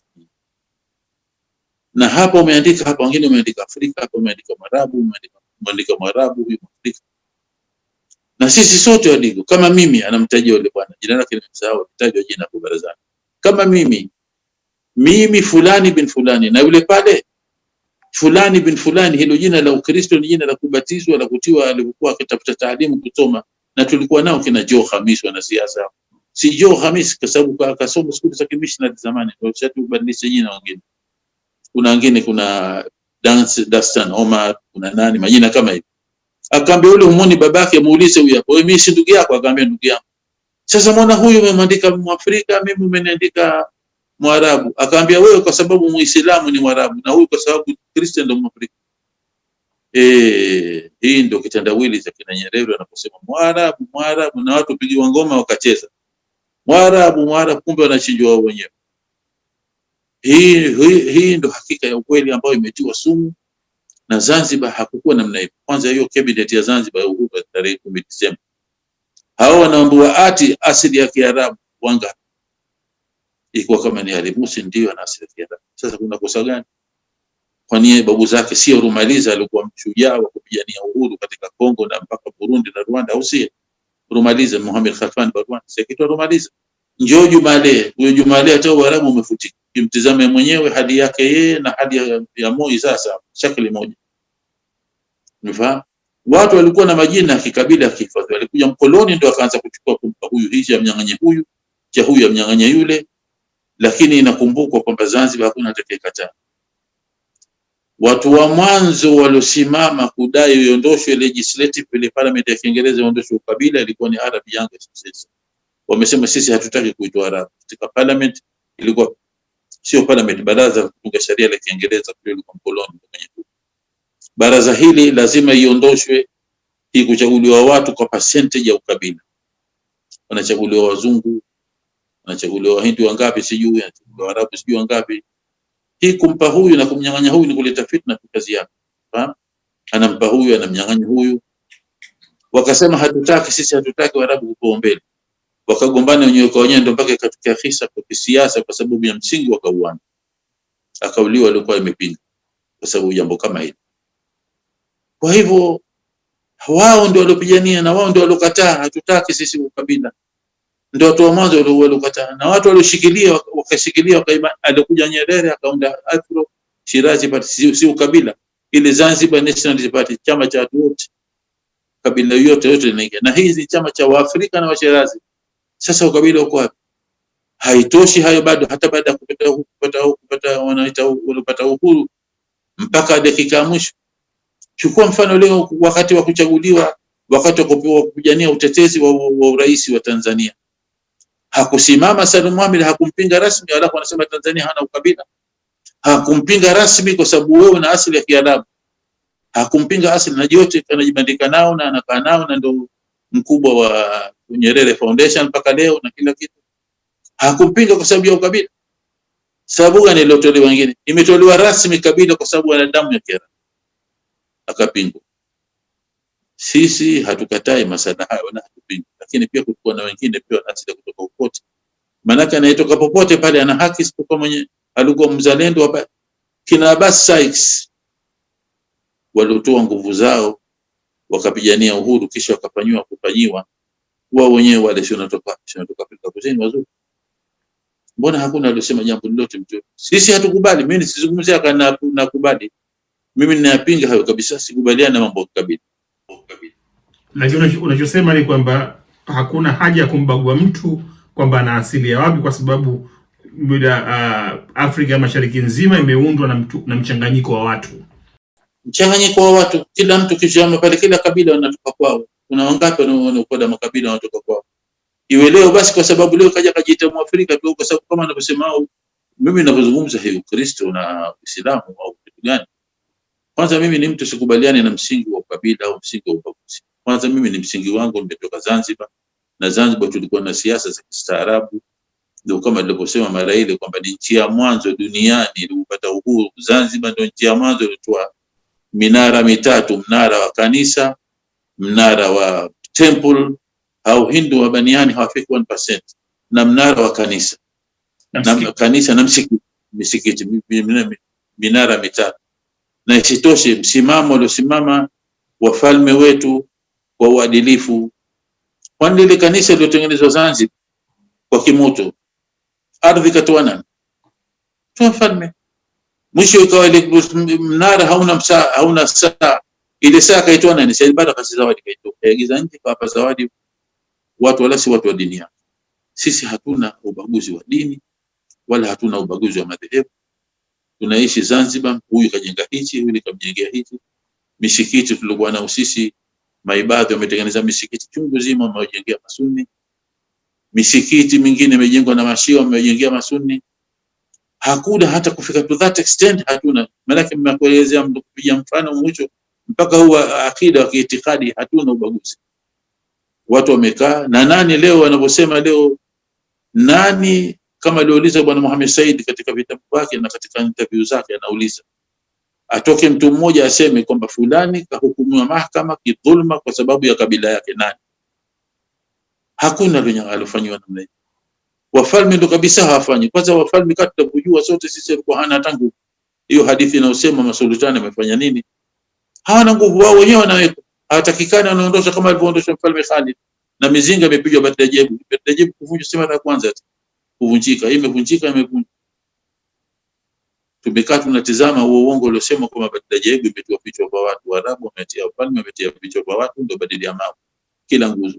na hapa umeandika hapa, wengine umeandika Afrika, hapa umeandika Mwarabu, umeandika Mwarabu huyu Afrika, na sisi sote Wadigo. Kama mimi, anamtajia yule bwana jina lake nimesahau, mtajwa jina kwa barazani, kama mimi fulani bin fulani, na yule pale fulani bin fulani, hilo jina la Ukristo ni jina la kubatizwa la kutiwa alipokuwa akitafuta taalimu kusoma, na tulikuwa nao kina Joe Khamis wana siasa, si Joe Khamis kwa sababu akasoma shule za kimishonari zamani, ndio sasa tubadilishe jina. Wengine kuna wengine, kuna Dastan Omar, kuna nani majina kama hivi. Akaambia yule humoni babake, muulize huyu hapo, wewe mimi si ndugu yako? Akaambia ndugu yangu. Sasa mwana huyu umemandika Mwafrika, mimi umeniandika Mwarabu. Akaambia wewe kwa sababu Muislamu ni Mwarabu, na huyu kwa sababu Kristo ndio Mwafrika. Hii ndio kitandawili cha kina Nyerere anaposema Mwarabu Mwarabu, na watu pigiwa ngoma wakacheza Mwarabu Mwarabu, kumbe wanachinjwa wao wenyewe. Hii ndio hakika ya ukweli ambayo imetiwa sumu Na Zanzibar hakukuwa namna hiyo. Kwanza hiyo cabinet ya Zanzibar ya uhuru tarehe 10 Desemba, hao wanaambiwa ati asili ya Kiarabu wanga ilikuwa kama ni Ali Musi ndio ana asili ya Kiarabu. Sasa kuna kosa gani? Kwani babu zake sio Rumaliza alikuwa mshujaa wa kupigania uhuru katika Kongo na mpaka Burundi na Rwanda, au si Rumaliza Mohamed Khalfan Barwan sekitwa Rumaliza? Njoo Jumale, huyo Jumale hata Uarabu umefutika. Kimtizame mwenyewe hadi yake yeye na hadi ya Moi sasa shakli moja. Umefahamu? Watu walikuwa na majina ya kikabila kihifadhi. Walikuja mkoloni ndio akaanza kuchukua kumpa huyu hizi ya mnyang'anya huyu, cha huyu ya mnyang'anya yule, lakini inakumbukwa kwamba Zanzibar hakuna atakayekataa. Watu wa mwanzo waliosimama kudai iondoshwe legislative ile parliament ya Kiingereza iondoshwe ukabila ilikuwa ni Arab Young Association. Wamesema sisi hatutaki kuitwa Arab. Katika parliament ilikuwa sio parliament, baraza la kutunga sheria la Kiingereza kule kwa mkoloni mwenye. Baraza hili lazima iondoshwe, hii kuchaguliwa watu kwa percentage ya ukabila. Wanachaguliwa wazungu, wanachaguliwa Wahindi wangapi sijui, wanachaguliwa Arabu sijui wangapi. Hii kumpa huyu na kumnyang'anya huyu ni kuleta fitna kwa kazi yake. Anampa huyu anamnyang'anya huyu. Wakasema hatutaki sisi, hatutaki Waarabu kupewa mbele. Wakagombana wenyewe kwa wenyewe, ndio mpaka ikatokea kisa kwa kisiasa kwa sababu ya msingi wakauana. Akauliwa alikuwa imepinga kwa sababu jambo kama hili. Kwa hivyo wao ndio waliopigania na wao ndio waliokataa, hatutaki sisi ukabila. Ndio watu wa mwanzo waliokataa, na watu walioshikilia wakashikilia wakaima. Alikuja Nyerere akaunda Afro Shirazi Party, si ukabila, ile Zanzibar National Party, chama cha watu wote, kabila yote inaingia, na hizi chama cha Waafrika na Washirazi. Sasa ukabila uko wapi? Haitoshi hayo bado, hata baada ya kupata wanaita walipata uhuru mpaka dakika ya mwisho. Chukua mfano leo wakati wa kuchaguliwa, wakati wa kupigania utetezi wa urais wa Tanzania, hakusimama Salum Mohamed, hakumpinga rasmi, alafu anasema Tanzania hana ukabila. Hakumpinga rasmi kwa sababu wewe una asili ya Kiarabu. Hakumpinga asili, na yote anajibandika nao na anakaa nao, na ndio mkubwa wa Nyerere Foundation mpaka leo na kila kitu. Hakumpinga kwa sababu ya ukabila. Sababu gani iliyotolewa nyingine? Imetolewa rasmi kabila kwa sababu ana damu ya Kiarabu. Akapingwa. Sisi hatukatai masala hayo na hatupingi, lakini pia kulikuwa na wengine pia asili kutoka popote. Maana anayetoka popote pale ana haki, isipokuwa mwenye alikuwa mzalendo hapa. Kina Abbas Sykes waliotoa nguvu zao wakapigania uhuru, kisha wakafanywa kufanyiwa wao wenyewe wale sio natoka Afrika Kusini wazuri. Mbona hakuna aliyosema jambo lolote mtu? Sisi hatukubali. Mimi nisizungumzia kana nakubali. Mimi ninayapinga hayo kabisa, sikubaliana na mambo ya kabila. Lakini unachosema ni kwamba hakuna haja ya kumbagua mtu kwamba ana asili ya wapi, kwa sababu Afrika Mashariki nzima imeundwa na mchanganyiko wa watu. Mchanganyiko wa watu, kila mtu kijama pale, kila kabila wanatoka kwao. Kuna wangapi wanaokoda makabila wanatoka kwao? Iwe leo basi kwa sababu leo kaja kajiita Mwafrika tu, kwa sababu kama anavyosema mimi ninapozungumza hiyo Ukristo na Uislamu au kitu gani? Kwanza mimi ni mtu sikubaliani na msingi wa kabila au msingi wa ubaguzi. Kwanza mimi ni msingi wangu nimetoka Zanzibar, na Zanzibar tulikuwa na siasa za kistaarabu. Ndio kama nilivyosema mara ile kwamba ni nchi ya mwanzo duniani iliyopata uhuru. Zanzibar ndio nchi ya mwanzo ilitoa minara mitatu, mnara wa kanisa, mnara wa temple au Hindu wa Baniani hawafiki 1%, na mnara wa kanisa na kanisa na misikiti minara mitatu. Na isitoshe msimamo waliosimama wafalme wetu kwa uadilifu. Kwani ile kanisa iliyotengenezwa Zanzibar kwa kimoto, ardhi katoana tu mfalme, mwisho ikawa ile mnara hauna saa, ile saa kaitoa nani? Said Baraka zawadi kaitoa, kaigiza nje kwa zawadi watu, wala si watu wa dini yao. Sisi hatuna ubaguzi wa dini wala hatuna ubaguzi wa madhehebu. Tunaishi Zanzibar, huyu kajenga hichi, huyu kamjengea hichi. Misikiti tulikuwa nao sisi, maibadhi wametengeneza misikiti chungu zima, wamejengea Masuni. Misikiti mingine imejengwa na Mashia, wamejengea Masuni. Hakuna hata kufika to that extent, hatuna. Maana mmekuelezea mkupigia mfano mwisho mpaka huwa akida wa kiitikadi, hatuna ubaguzi. Watu wamekaa na nani leo wanaposema leo nani, kama aliuliza bwana Mohamed Said katika vitabu vyake na katika interview zake, anauliza atoke mtu mmoja aseme kwamba fulani kahukumiwa mahakama kidhulma kwa sababu ya kabila yake. Nani? Hakuna alofanywa namna hiyo. Wafalme ndo kabisa hawafanyi. Kwanza wafalme kati tunakujua sote sisi alikuwa hana tangu hiyo hadithi inayosema masultani amefanya nini, hawana nguvu, wao wenyewe wanaweka, hawatakikani, wanaondosha kama alivyoondosha mfalme Khalid na mizinga imepigwa Badajebu. Badajebu kuvunjwa sema la kwanza kuvunjika, imevunjika imevunjika. Tumekaa tunatizama huo uongo uliosema kwamba Badajebu imetoa vichwa vya watu, Waarabu wametia, wafalme wametia vichwa vya watu, ndio badili ya mambo kila nguzo.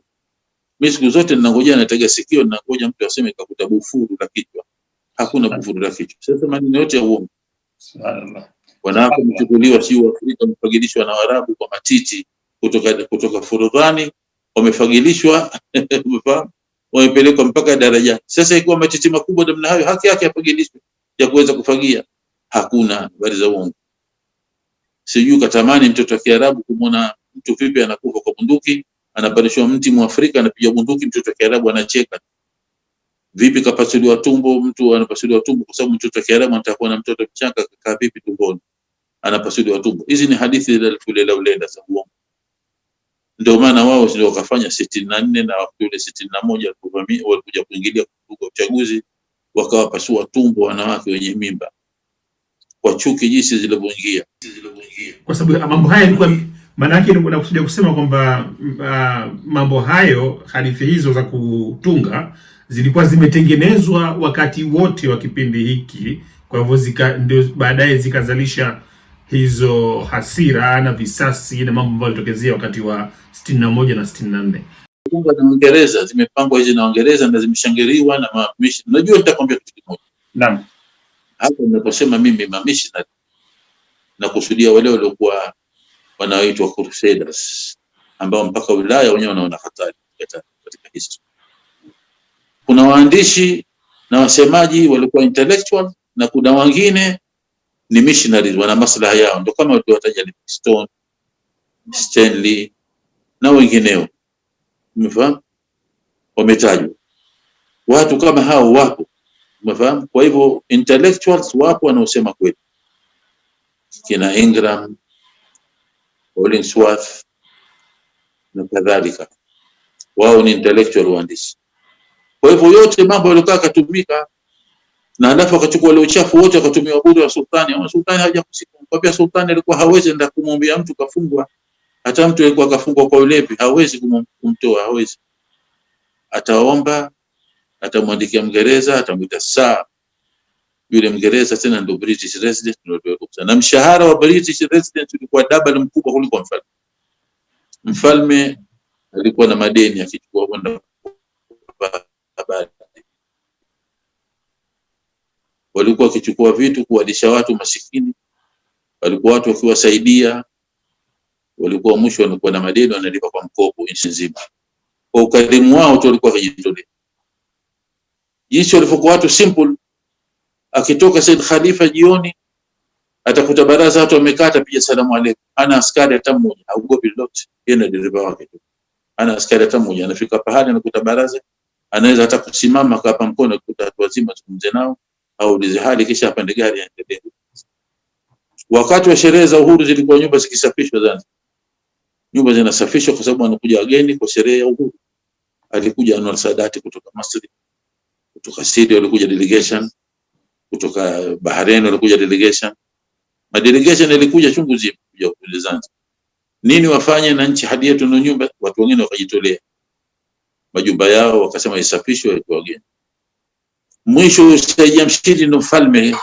Mimi siku zote ninangojea, natega sikio, ninangoja mtu aseme kakuta bufuru la kichwa. Hakuna bufuru la kichwa. Sasa maneno yote ya uongo. Subhanallah. Wanawake mchukuliwa sio Afrika, wamefagilishwa na Waarabu kwa matiti kutoka Forodhani, wamefagilishwa umefahamu, wamepelekwa mpaka daraja. Sasa ikiwa matiti makubwa namna hayo, haki yake afagilishwe ya kuweza kufagia? Hakuna. Habari za uongo. Sijui katamani mtoto wa Kiarabu kumwona mtu vipi anakufa kwa bunduki, anapandishwa mti Mwafrika anapiga bunduki, mtoto wa Kiarabu anacheka. Vipi kapasuliwa tumbo, mtu anapasuliwa tumbo kwa sababu mtoto wa Kiarabu anataka kuwa na mtoto mchanga, kakaa vipi tumboni, anapasuliwa tumbo. Hizi ni hadithi za ulenda za uongo. Ndio maana wao ndio wakafanya 64 na wakati ule 61 walikuja kuingilia kuvuga uchaguzi, wakawapasua tumbo wanawake wenye mimba kwa chuki jinsi zilivyoingia. Kwa sababu mambo haya yalikuwa, maana yake nakusudia kusema kwamba mambo hayo, hadithi hizo za kutunga zilikuwa zimetengenezwa wakati wote wa kipindi hiki, kwa hivyo ndio baadaye zikazalisha hizo hasira na visasi na mambo ambayo yalitokezea wakati wa 61 na 64. Kutunga na Uingereza, zimepangwa hizi na Uingereza na zimeshangiliwa na mamishi. Unajua nitakwambia kitu kimoja. Naam. Hapo ninaposema mimi mamishi na kusudia wale waliokuwa wanaoitwa Crusaders, ambao mpaka Ulaya wenyewe wanaona hatari katika history. Kuna waandishi na wasemaji walikuwa intellectual na kuna wengine ni missionaries, wana maslaha yao, ndio kama wataja Livingstone, Stanley na wengineo. Umefahamu? Wametajwa watu kama hao wapo, umefahamu? Kwa hivyo intellectuals wapo wanaosema kweli, kina Ingram, Hollingsworth na kadhalika, wao ni intellectual waandishi. Kwa hivyo yote mambo yaliokaa katumika, na alafu akachukua ile uchafu wote akatumia bure wa sultani. Ama sultani hajakusika, kwa sultani alikuwa hawezi enda kumwambia mtu kafungwa. Hata mtu alikuwa kafungwa kwa ulevi hawezi kumtoa, hawezi. Ataomba, atamwandikia Mngereza, atamwita saa. Yule Mngereza tena ndio British resident, na mshahara wa British resident ulikuwa double mkubwa kuliko mfalme. Mfalme alikuwa na madeni akichukua kwenda habari, walikuwa wakichukua vitu kuwalisha watu masikini, walikuwa watu wakiwasaidia, walikuwa mwisho wanakuwa na madeni wanalipa kwa mkopo nchi nzima. Kwa ukarimu wao tu walikuwa wakijitolea. Jinsi walivyokuwa watu simple, akitoka Said Khalifa jioni atakuta baraza watu wamekaa, atapiga salamu alaykum, ana askari hata mmoja, haogopi lolote, yeye na dereva wake tu. Ana askari hata mmoja, anafika pahali anakuta baraza, anaweza hata kusimama kapa mkono kukuta watu wazima zungumze nao au ulize hali kisha apande gari aendelee. Wakati wa sherehe za uhuru zilikuwa nyumba zikisafishwa Zanzibar. Nyumba zinasafishwa kwa sababu wanakuja wageni kwa sherehe ya uhuru. Alikuja Anwar Sadat kutoka Misri, kutoka Syria walikuja delegation, kutoka Bahrain walikuja delegation. Madelegation ilikuja chungu zima kuja kule Zanzibar. Nini wafanye na nchi hadi yetu na nyumba, watu wengine wakajitolea majumba yao wakasema isafishwe kwa wageni. Mwisho Said Jamshid ndo mfalme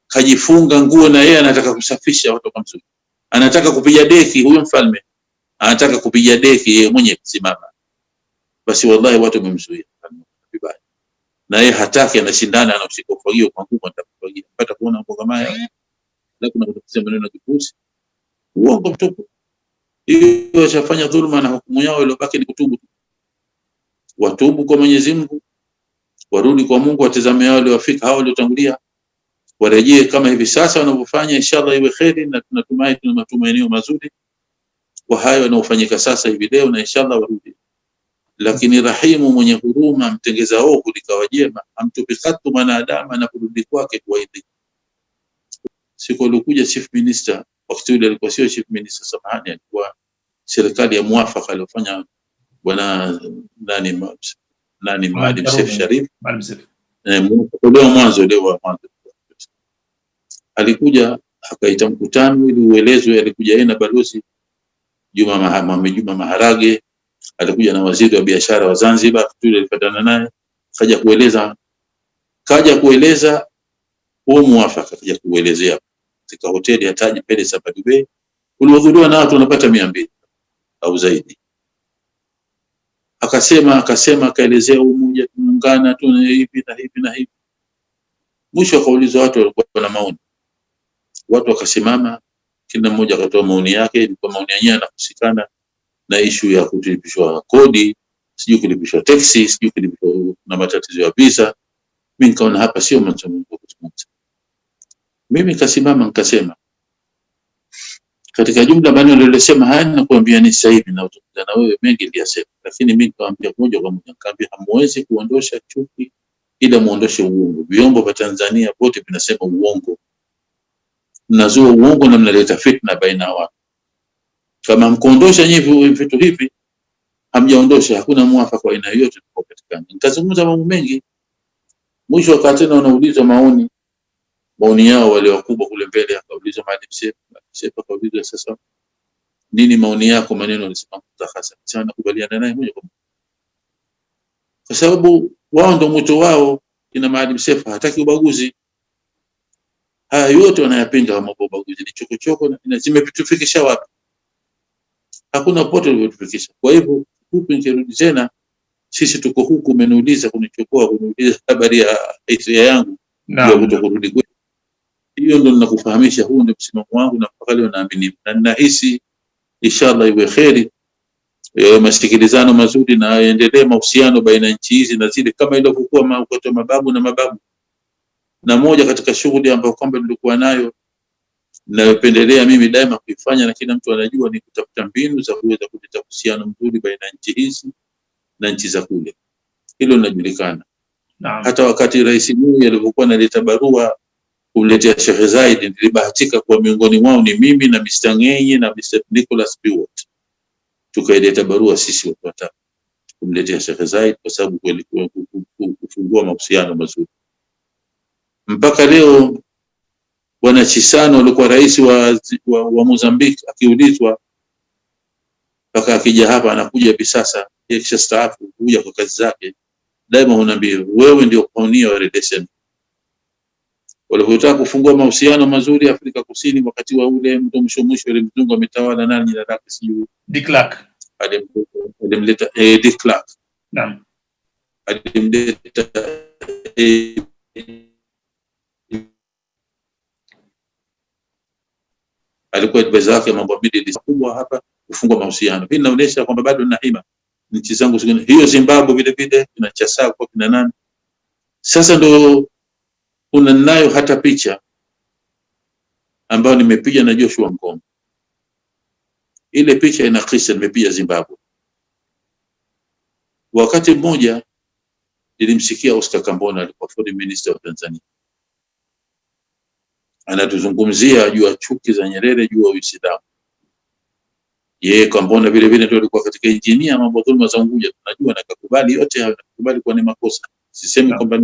kajifunga nguo na yeye anataka kusafisha watu kama mzuri. Anataka kupiga deki, huyo mfalme anataka kupiga deki yeye mwenyewe kusimama. Basi wallahi watu wamemzuia vibaya. Na yeye hataki, anashindana, anashika ufagio kwa nguvu, atakufagia. Pata kuona mambo kama haya. Na kuna kusema maneno ya kipuzi. Uongo mtupu. Hiyo washafanya dhulma na hukumu yao iliyobaki ni kutubu. Watubu kwa Mwenyezi Mungu, warudi kwa Mungu, watazame hao waliofika, hao waliotangulia, warejee kama hivi sasa wanavyofanya. Inshallah iwe kheri, na tunatumai, tuna matumaini mazuri kwa hayo yanayofanyika sasa hivi leo, na inshallah warudi. Lakini rahimu, mwenye huruma, mtengeza ovu likawa jema, amtupi khatu mwanadamu na kurudi kwake kwa idhini. siku alikuja chief minister, wakati ule alikuwa sio chief minister, samahani, alikuwa serikali ya muafaka aliyofanya bwana nani Maalim Seif Sharif, leo mwanzo alikuja akaita mkutano ili uelezwe. Alikuja yeye na balozi Juma Maharage, alikuja na waziri wa biashara wa Zanzibar, tule alipatana naye, kaja kueleza huo muafaka, kaja kuelezea katika hoteli ya Taj Palace hapa Dubai, ulihudhuriwa na watu wanapata 200 au zaidi. Akasema akaelezea umoja, tuungana tu hivi na hivi na hivi. Mwisho akaulizwa watu walikuwa na maoni, watu wakasimama, kila mmoja akatoa maoni yake. Kwa maoni yenyewe yanahusikana na issue ya kulipishwa kodi, sijui kulipishwa taxi, sijui kulipishwa na matatizo ya visa. Mimi nikaona hapa sio mazungumzo kuzungumza. Mimi nikasimama nikasema, katika jumla maneno niliyosema haya nakuambia ni sasa hivi na utakuta na wewe mengi niliyasema, lakini mimi nikamwambia moja kwa moja, nikamwambia hamwezi kuondosha chuki ila muondoshe uongo. Vyombo vya Tanzania wote vinasema uongo, mnazua uongo na mnaleta fitna baina ya watu. Kama mkuondosha nyinyi vitu hivi, hamjaondosha, hakuna muafaka wa aina yoyote tukopatikana. Nikazungumza mambo mengi, mwisho wakati tena wanaulizwa maoni yao wale wakubwa kule mbele. Akaulizwa Maalim Seif, akaulizwa sasa nini maoni yako, maneno alisema mtakasa sana, nakubaliana naye moja kwa moja, kwa sababu wao ndio mwito wao. Kina Maalim Seif hataki ubaguzi, haya yote wanayapinga kama ubaguzi ni chokochoko na zimetufikisha wapi? Hakuna pote uliotufikisha. Kwa hivyo huku nikirudi tena, sisi tuko huku, umeniuliza kunichokoa, kuniuliza habari ya historia yangu ndio kutokurudi kwetu. Hiyo ndio ninakufahamisha, huu ndio msimamo wangu na mpaka leo naamini, na ninahisi inshallah iwe kheri, masikilizano mazuri na yaendelee mahusiano baina ya nchi hizi na zile kama ilivyokuwa kwa mababu na mababu. Na moja katika shughuli ambayo kwamba nilikuwa nayo napendelea mimi daima kuifanya, na kila mtu anajua, ni kutafuta mbinu za kuweza kuleta uhusiano mzuri baina ya nchi hizi na nchi za kule. Hilo linajulikana. Hata wakati Rais Moi alipokuwa analeta barua kumletea Sheikh Zayed, nilibahatika kuwa miongoni mwao ni mimi na Mr. Ng'enye na Mr. Nicholas Biwott. Tukaileta barua sisi watu watatu kumletea Sheikh Zayed kwa sababu kufungua mahusiano mazuri. Mpaka leo Bwana Chisano alikuwa rais wa Mozambique, akiulizwa mpaka akija hapa, anakuja hivi sasa kisha staafu kuja kwa kazi zake, daima hunaambia wewe ndio pioneer wa relation. Walipotaka kufungua mahusiano mazuri Afrika Kusini wakati wa ule mwisho ile mzungu ametawala, nani na lake sijui, De Klerk alimleta De Klerk, naam, alimleta alikuwa advisor yake mambo mengi kubwa hapa kufungua mahusiano. Hii inaonyesha kwamba bado nina hima nchi zangu zingine, hiyo Zimbabwe vile vile na Chasa kwa kina nani. Sasa ndo kuna nayo hata picha ambayo nimepiga na Joshua Nkomo. Ile picha ina kisa, nimepiga Zimbabwe. Wakati mmoja nilimsikia Oscar Kambona, alikuwa foreign minister wa Tanzania, anatuzungumzia juu ya chuki za Nyerere juu ya Uislamu. Yeye Kambona vile vile ndio alikuwa katika engineer mambo dhulma za Unguja, tunajua, na kukubali yote hayo, nakubali kwa ni makosa, sisemi kwamba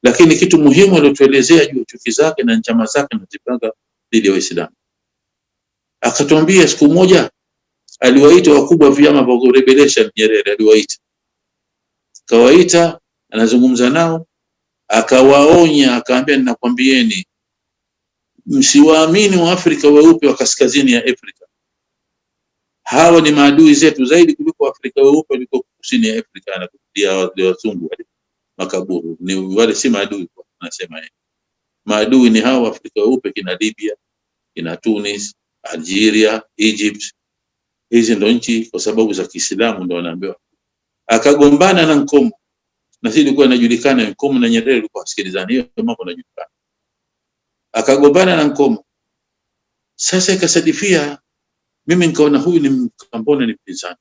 lakini kitu muhimu alituelezea juu chuki zake na njama zake na zipanga dhidi ya Waislamu. Akatuambia siku moja aliwaita wakubwa vyama vya rebellion, Nyerere aliwaita, kawaita, anazungumza nao, akawaonya, akaambia ninakwambieni msiwaamini wa Afrika weupe wa kaskazini ya Afrika. Hawa ni maadui zetu zaidi kuliko Afrika weupe waliko kusini ya Afrika, na kutia wazungu wale makaburu. Ni wale si maadui, nasema yeye. Maadui ni hawa Afrika weupe, kina Libya, kina Tunis, Algeria, Egypt. Hizi ndo nchi kwa sababu za Kiislamu ndo wanaambiwa. Akagombana na Nkomo, na sisi ilikuwa inajulikana Nkomo na Nyerere walikuwa wasikilizana, hiyo mambo yanajulikana. Akagombana na Nkomo. Sasa ikasadifia mimi nikaona huyu ni Kambona ni mpinzani.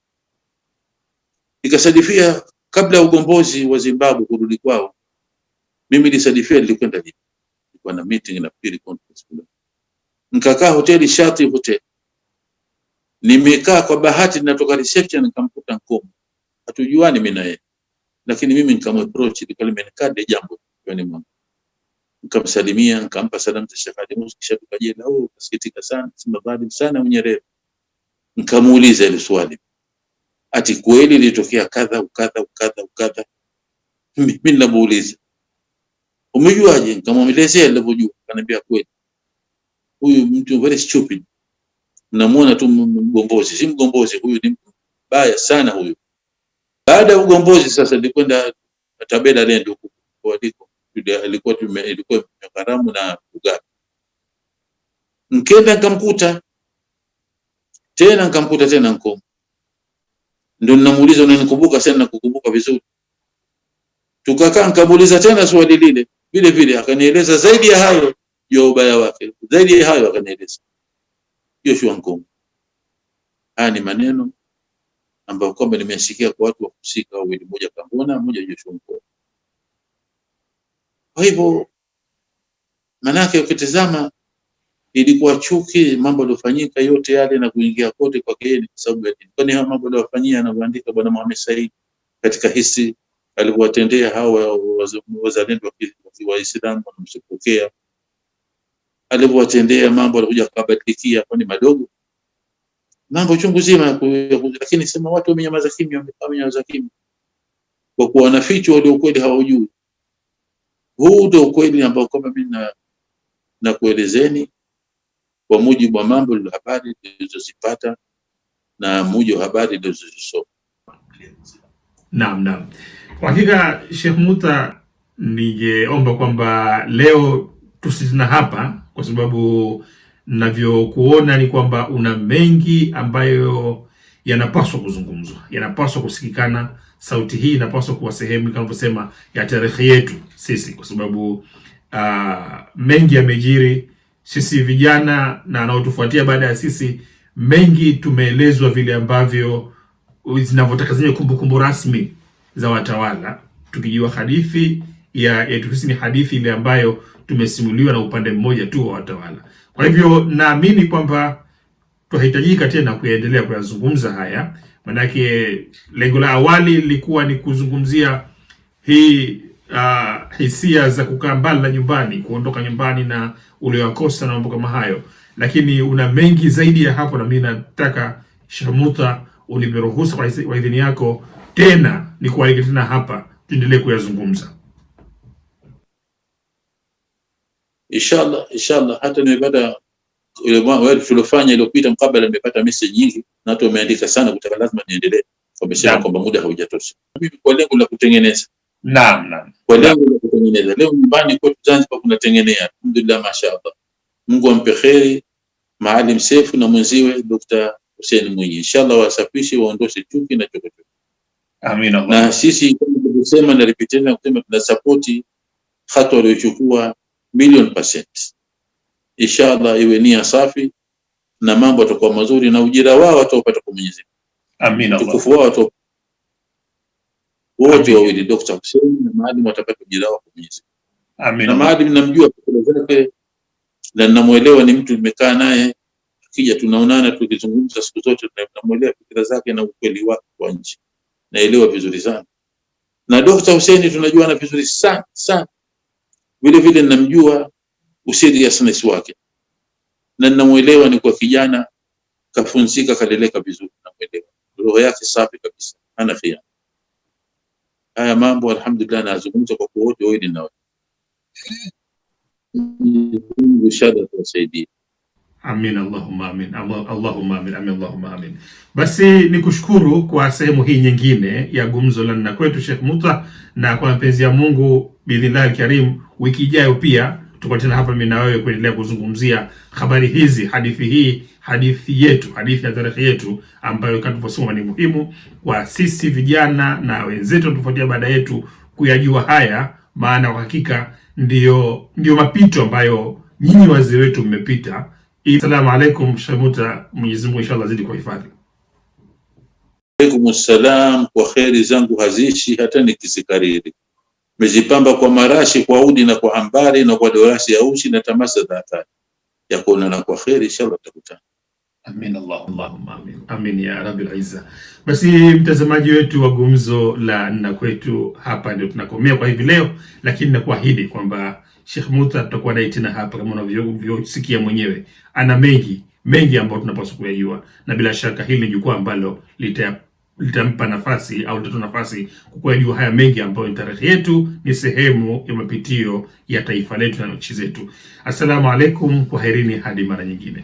Ikasadifia kabla ya ugombozi wa Zimbabwe kurudi kwao, mimi nilisadifia nilikwenda Libya. kulikuwa na meeting na pili conference kule. Nikakaa hoteli Shati Hotel. Nimekaa kwa bahati natoka reception nikamkuta Nkomo. Hatujuani mimi na yeye. Lakini mimi nikamapproach nikale menikade jambo kwani mwangu. Nikamsalimia, nikampa salamu za shakadi, kisha tukajenda, kasikitika sana, sema bali sana Nyerere. Nikamuuliza ile swali. Ati kweli ilitokea kadha ukadha. Mimi ninamuuliza. Umejuaje? Nikamwelezea nilivyojua. Akaniambia kweli. Huyu mtu very stupid. Mnamuona tu mgombozi, si mgombozi, huyu ni mbaya sana huyu. Baada ya ugombozi sasa nilikwenda Tabela Lendo kuliko ilikuwa Karamu na Ugapi. Nkenda nikamkuta tena Nkomo. Ndio ninamuuliza unanikumbuka sana? Nakukumbuka vizuri. Tukakaa nikamuuliza tena swali lile vile akanieleza zaidi ya hayo ya ubaya wake. Zaidi ya hayo akanieleza. Joshua Nkomo. Haya ni maneno ambayo kwamba nimesikia kwa watu wa kusika wawili, mmoja Kambona, mmoja Joshua Nkomo. Kwa hivyo manake ukitazama ilikuwa chuki, mambo yaliyofanyika yote yale na kuingia kote kwa yeye kwa sababu ya dini. Kwani mambo aliyofanyia anavyoandika bwana Mohamed Said katika hisi alivyowatendea hao wazalendo wa Waislamu wanamshukukea, alivyowatendea mambo alikuja kubadilikia, kwani madogo mambo chungu zima, lakini sema watu wamenyamaza kimya, kwa kuwa wanafichwa wale ukweli hawajui. Huu ndio ukweli ambao kama mimi na kuelezeni kwa mujibu wa mambo ya habari nilizozipata na mujibu wa habari nilizozisoma. Naam. Kwa hakika Sheikh Muta, ningeomba kwamba leo tusitana hapa kwa sababu ninavyokuona ni kwamba una mengi ambayo yanapaswa kuzungumzwa, yanapaswa kusikikana. Sauti hii inapaswa kuwa sehemu kama unavyosema ya tarehe yetu sisi, kwa sababu mengi yamejiri. Sisi vijana na wanaotufuatia baada ya sisi, mengi tumeelezwa vile ambavyo zinavyotaka zenye kumbukumbu rasmi za watawala, tukijua hadithi ya sisi ni hadithi ile ambayo tumesimuliwa na upande mmoja tu wa watawala. Kwa hivyo naamini kwamba tunahitajika tena kuendelea kuyazungumza haya, manake lengo la awali lilikuwa ni kuzungumzia hii hisia za kukaa mbali na nyumbani, kuondoka nyumbani na uliowakosa na mambo kama hayo, lakini una mengi zaidi ya hapo, na mimi nataka Sheikh Muta uniruhusu kwa idhini yako tena ni kualika tena hapa tuendelee kuyazungumza. Inshallah hata nimepata ile wale tulofanya iliyopita mkabala, nimepata message nyingi na watu wameandika sana kutaka lazima niendelee, wamesema kwamba muda haujatosha. Mimi kwa lengo la kutengeneza. Naam. Kwa lengo la kutengeneza. Leo nyumbani kwetu Zanzibar kunatengenea. Alhamdulillah, mashaallah. Mungu ampe kheri Maalim Seif na mwenziwe Dr. Hussein Mwinyi. Inshallah wasafishe, waondoshe chuki na chokochoko. Amina. Na sisi kama tulisema na repeat na kusema tuna support hatua aliyochukua million %. Inshallah iwe nia safi na mambo yatakuwa mazuri na ujira wao watapata kwa Mwenyezi Mungu. Amina. Tukufu wao watu wote wawili, Dr. Hussein na Maalim, watapata ujira wao kwa Mwenyezi Mungu. Amina. Na Maalim namjua kwa zake na ninamuelewa, ni mtu nimekaa naye, tukija tunaonana tukizungumza siku zote, tunamuelewa fikra zake na ukweli wake kwa nchi. Naelewa vizuri sana. Na Dr. Hussein tunajuana vizuri sana. Vile vile ninamjua seriousness wake. Na ninamuelewa ni kwa kijana kafunzika, kaleleka vizuri, namuelewa. Roho yake safi kabisa, hana khiana. Haya mambo alhamdulillah nazungumza kwa wote wawili nao. Inshallah tusaidie. Amin, Allahumma amin. Allahumma amin. Allahumma amin. Basi nikushukuru kwa sehemu hii nyingine ya gumzo la na kwetu Sheikh Muta, na kwa mapenzi ya Mungu biidhnillah karim, wiki ijayo pia tuko tena hapa mimi na wewe kuendelea kuzungumzia habari hizi, hadithi yetu, hadithi ya tarehe yetu ambayo kama tulivyosema ni muhimu kwa sisi vijana na wenzetu tufuatia baada yetu kuyajua haya, maana kwa hakika ndio mapito ambayo nyinyi wazee wetu mmepita. Assalamu alaikum Sheikh Muta, Mwenyezi Mungu inshallah azidi kuhifadhi. Alaykum assalam, kwa kheri zangu hazishi hata nikizikariri. mezipamba kwa marashi, kwa udi na kwa ambari na kwa dorasi ya ushi na tamasa za hatari ya kuonana kwa kheri. Inshallah tutakutana. Amin, Allahumma amin. Amin ya Rabbil Izza. Basi mtazamaji wetu wa Gumzo la Na Kwetu, hapa ndio tunakomea kwa hivi leo, lakini nakuahidi kwamba Sheikh Murtadha tutakuwa naye tena hapa, kama unavyosikia mwenyewe, ana mengi ambayo tunapaswa kuyajua, na bila shaka hili ni jukwaa ambalo litampa nafasi au litatoa nafasi kuyajua haya mengi ambayo ni tarehe yetu, ni sehemu ya mapitio ya taifa letu na nchi zetu. Assalamu alaikum, kwaherini hadi mara nyingine.